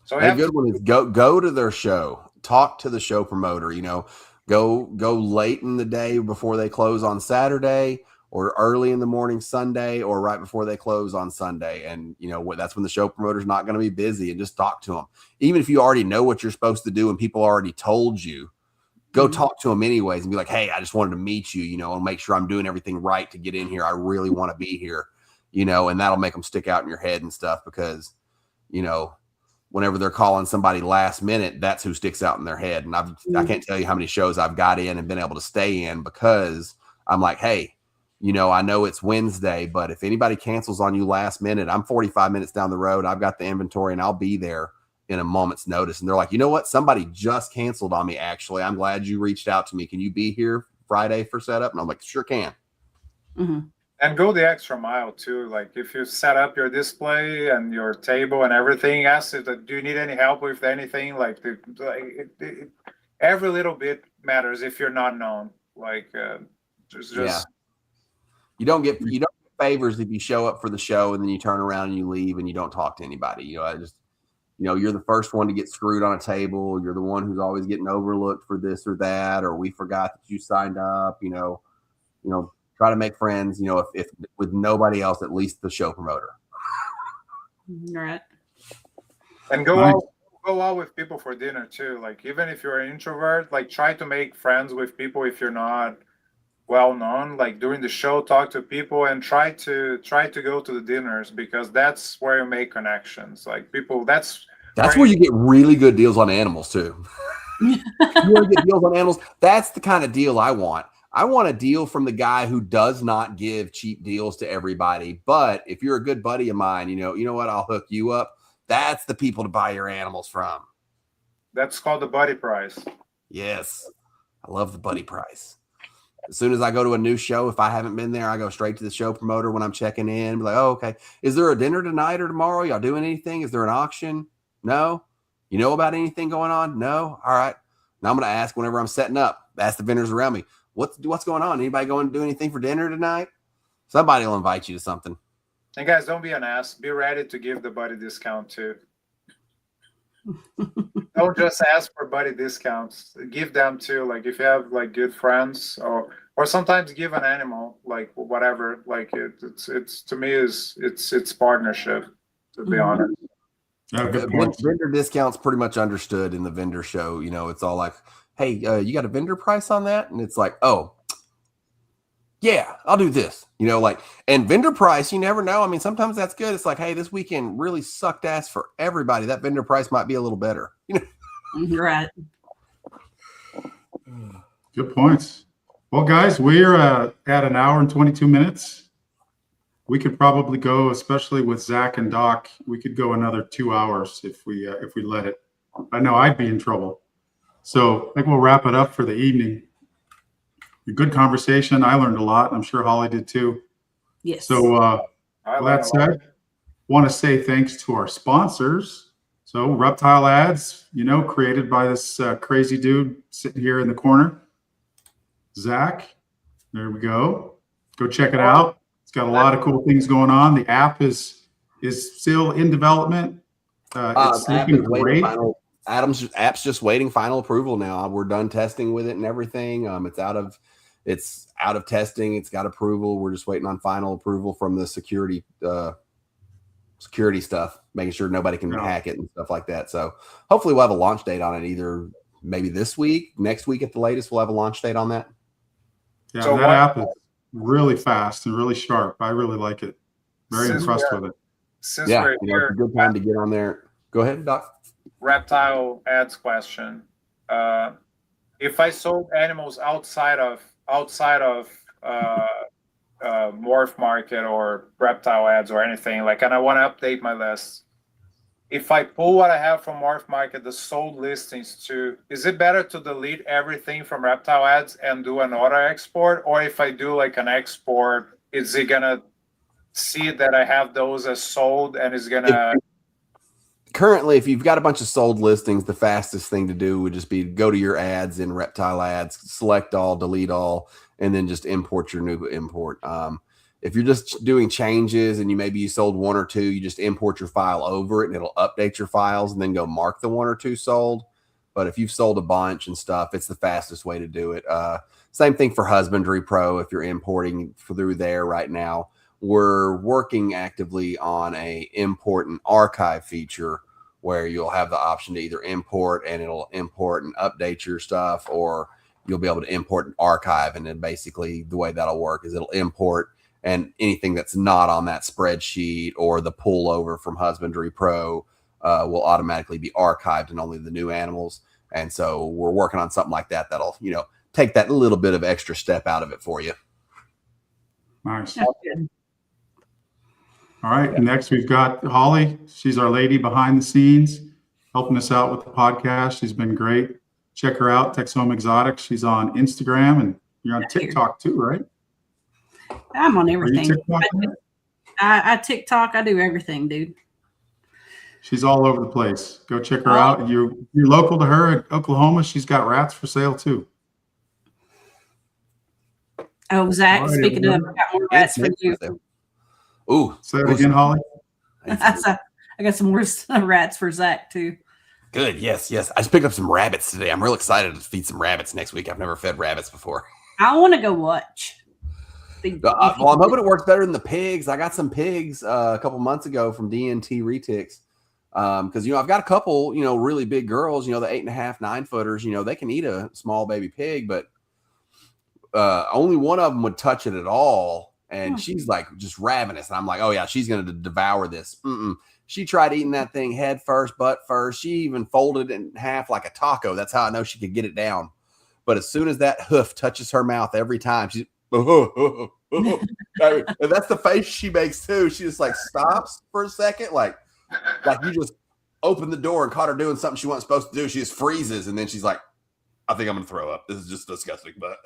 So a good one is go to their show, talk to the show promoter. You know, go late in the day before they close on Saturday, or early in the morning Sunday, or right before they close on Sunday. And you know that's when the show promoter's not going to be busy, and just talk to them. Even if you already know what you're supposed to do and people already told you, go talk to them anyways and be like, hey, I just wanted to meet you, and make sure I'm doing everything right to get in here. I really want to be here, and that'll make them stick out in your head and stuff because, whenever they're calling somebody last minute, that's who sticks out in their head. And I can't tell you how many shows I've got in and been able to stay in because I'm like, hey, I know it's Wednesday, but if anybody cancels on you last minute, I'm 45 minutes down the road. I've got the inventory and I'll be there in a moment's notice. And they're like, you know what? Somebody just canceled on me. Actually, I'm glad you reached out to me. Can you be here Friday for setup? And I'm like, sure can. Mm-hmm. And go the extra mile too. Like if you set up your display and your table and everything, ask if do you need any help with anything? Every little bit matters if you're not known. You don't get favors if you show up for the show and then you turn around and you leave and you don't talk to anybody. You're the first one to get screwed on a table. You're the one who's always getting overlooked for this or that, or we forgot that you signed up. Try to make friends. If with nobody else, at least the show promoter. Right. And go out with people for dinner too. Like even if you're an introvert, like try to make friends with people if you're not well known. Like during the show, talk to people and try to go to the dinners because that's where you make connections. Like people, that's where you get really good deals on animals too. You want to get deals on animals? That's the kind of deal I want. I want a deal from the guy who does not give cheap deals to everybody. But if you're a good buddy of mine, you know what? I'll hook you up. That's the people to buy your animals from. That's called the buddy price. Yes. I love the buddy price. As soon as I go to a new show, if I haven't been there, I go straight to the show promoter when I'm checking in. Be like, oh, okay. Is there a dinner tonight or tomorrow? Y'all doing anything? Is there an auction? No. You know about anything going on? No. All right. Now I'm going to ask whenever I'm setting up. Ask the vendors around me. What's going on? Anybody going to do anything for dinner tonight? Somebody will invite you to something. And guys, don't be an ass. Be ready to give the buddy discount too. Don't just ask for buddy discounts. Give them too. Like if you have like good friends, or sometimes give an animal, like whatever. Like it's to me it's partnership. To be honest. Good point. Vendor discounts pretty much understood in the vendor show. It's all like, hey, you got a vendor price on that? And it's like, oh, yeah, I'll do this. And vendor price, you never know. I mean, sometimes that's good. It's like, hey, this weekend really sucked ass for everybody. That vendor price might be a little better. You're right. Good points. Well, guys, we're at an hour and 22 minutes. We could probably go, especially with Zach and Doc, we could go another 2 hours if we let it. I know I'd be in trouble. So I think we'll wrap it up for the evening. A good conversation. I learned a lot. I'm sure Holly did too. Yes. So that said, want to say thanks to our sponsors. So Reptile Ads, created by this crazy dude sitting here in the corner. Zach, there we go. Go check it out. It's got a lot of cool things going on. The app is still in development. It's looking great. Adam's app's just waiting final approval now. We're done testing with it and everything. It's out of testing. It's got approval. We're just waiting on final approval from the security stuff, making sure nobody can hack it and stuff like that. So hopefully we'll have a launch date on it either maybe this week, next week at the latest. We'll have a launch date on that. Yeah, so that app is really fast and really sharp. I really like it. Very impressed with it. It's a good time to get on there. Go ahead, Doc. Reptile ads question. If I sold animals outside of Morph Market or Reptile Ads or anything, and I want to update my list, if I pull what I have from Morph Market, the sold listings too, is it better to delete everything from Reptile Ads and do an auto export? Or if I do an export, is it gonna see that I have those as sold and is gonna... Currently, if you've got a bunch of sold listings, the fastest thing to do would just be go to your ads in Reptile Ads, select all, delete all, and then just import your new import. If you're just doing changes and you sold one or two, you just import your file over it and it'll update your files and then go mark the one or two sold. But if you've sold a bunch and stuff, it's the fastest way to do it. Same thing for Husbandry Pro. If you're importing through there right now, we're working actively on a import and archive feature where you'll have the option to either import and it'll import and update your stuff, or you'll be able to import and archive. And then basically the way that'll work is it'll import, and anything that's not on that spreadsheet or the pullover from Husbandry Pro will automatically be archived, and only the new animals. And so we're working on something like that that'll, take that little bit of extra step out of it for you. Nice. That's good. All right. Next, we've got Holly. She's our lady behind the scenes, helping us out with the podcast. She's been great. Check her out, Tex Home Exotics. She's on Instagram, and you're on TikTok too, right? I'm on everything. TikTok? I TikTok. I do everything, dude. She's all over the place. Go check her out. You're local to her in Oklahoma. She's got rats for sale too. Oh, Zach, All right, speaking of, I got more rats for you. Ooh. Say it again, Holly. I got some more rats for Zach too. Good. Yes. I just picked up some rabbits today. I'm real excited to feed some rabbits next week. I've never fed rabbits before. I want to go watch. Well, I'm hoping it works better than the pigs. I got some pigs a couple months ago from DNT Retics. Because, I've got a couple, really big girls, the 8.5, 9 footers, they can eat a small baby pig, but only one of them would touch it at all. And she's like just ravenous. And I'm like, oh yeah, she's going to devour this. She tried eating that thing head first, butt first. She even folded it in half like a taco. That's how I know she could get it down. But as soon as that hoof touches her mouth every time, she's, and that's the face she makes too. She just like stops for a second. Like you just opened the door and caught her doing something she wasn't supposed to do. She just freezes. And then she's like, I think I'm going to throw up. This is just disgusting, but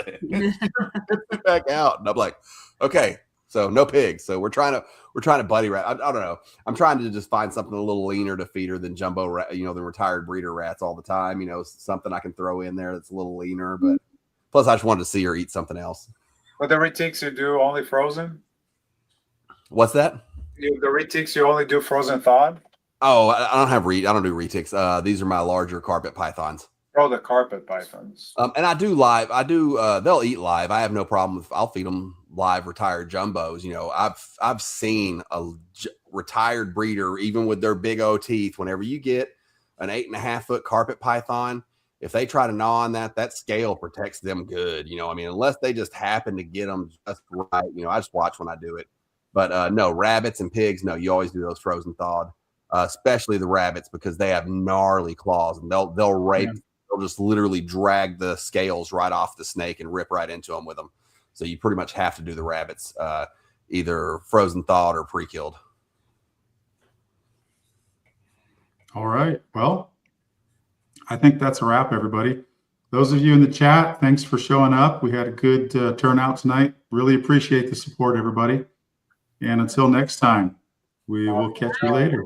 back out. And I'm like, okay, so no pigs. So we're trying to buddy rat. I don't know. I'm trying to just find something a little leaner to feed her than jumbo rat, the retired breeder rats all the time, something I can throw in there that's a little leaner, but plus I just wanted to see her eat something else. But the retics you do only frozen? What's that? The retics you only do frozen thawed? Oh, I don't have I don't do retics. These are my larger carpet pythons. Oh, the carpet pythons. And I do live. They'll eat live. I have no problem with. I'll feed them live retired jumbos. I've seen a retired breeder, even with their big O teeth. Whenever you get an 8.5 foot carpet python, if they try to gnaw on that scale protects them good. Unless they just happen to get them just right. I just watch when I do it. But no, rabbits and pigs. No, you always do those frozen thawed. Especially the rabbits, because they have gnarly claws and they'll rape. Yeah. They'll just literally drag the scales right off the snake and rip right into them with them. So you pretty much have to do the rabbits either frozen thawed or pre-killed. All right. Well, I think that's a wrap, everybody. Those of you in the chat, thanks for showing up. We had a good turnout tonight. Really appreciate the support, everybody. And until next time, we will catch you later.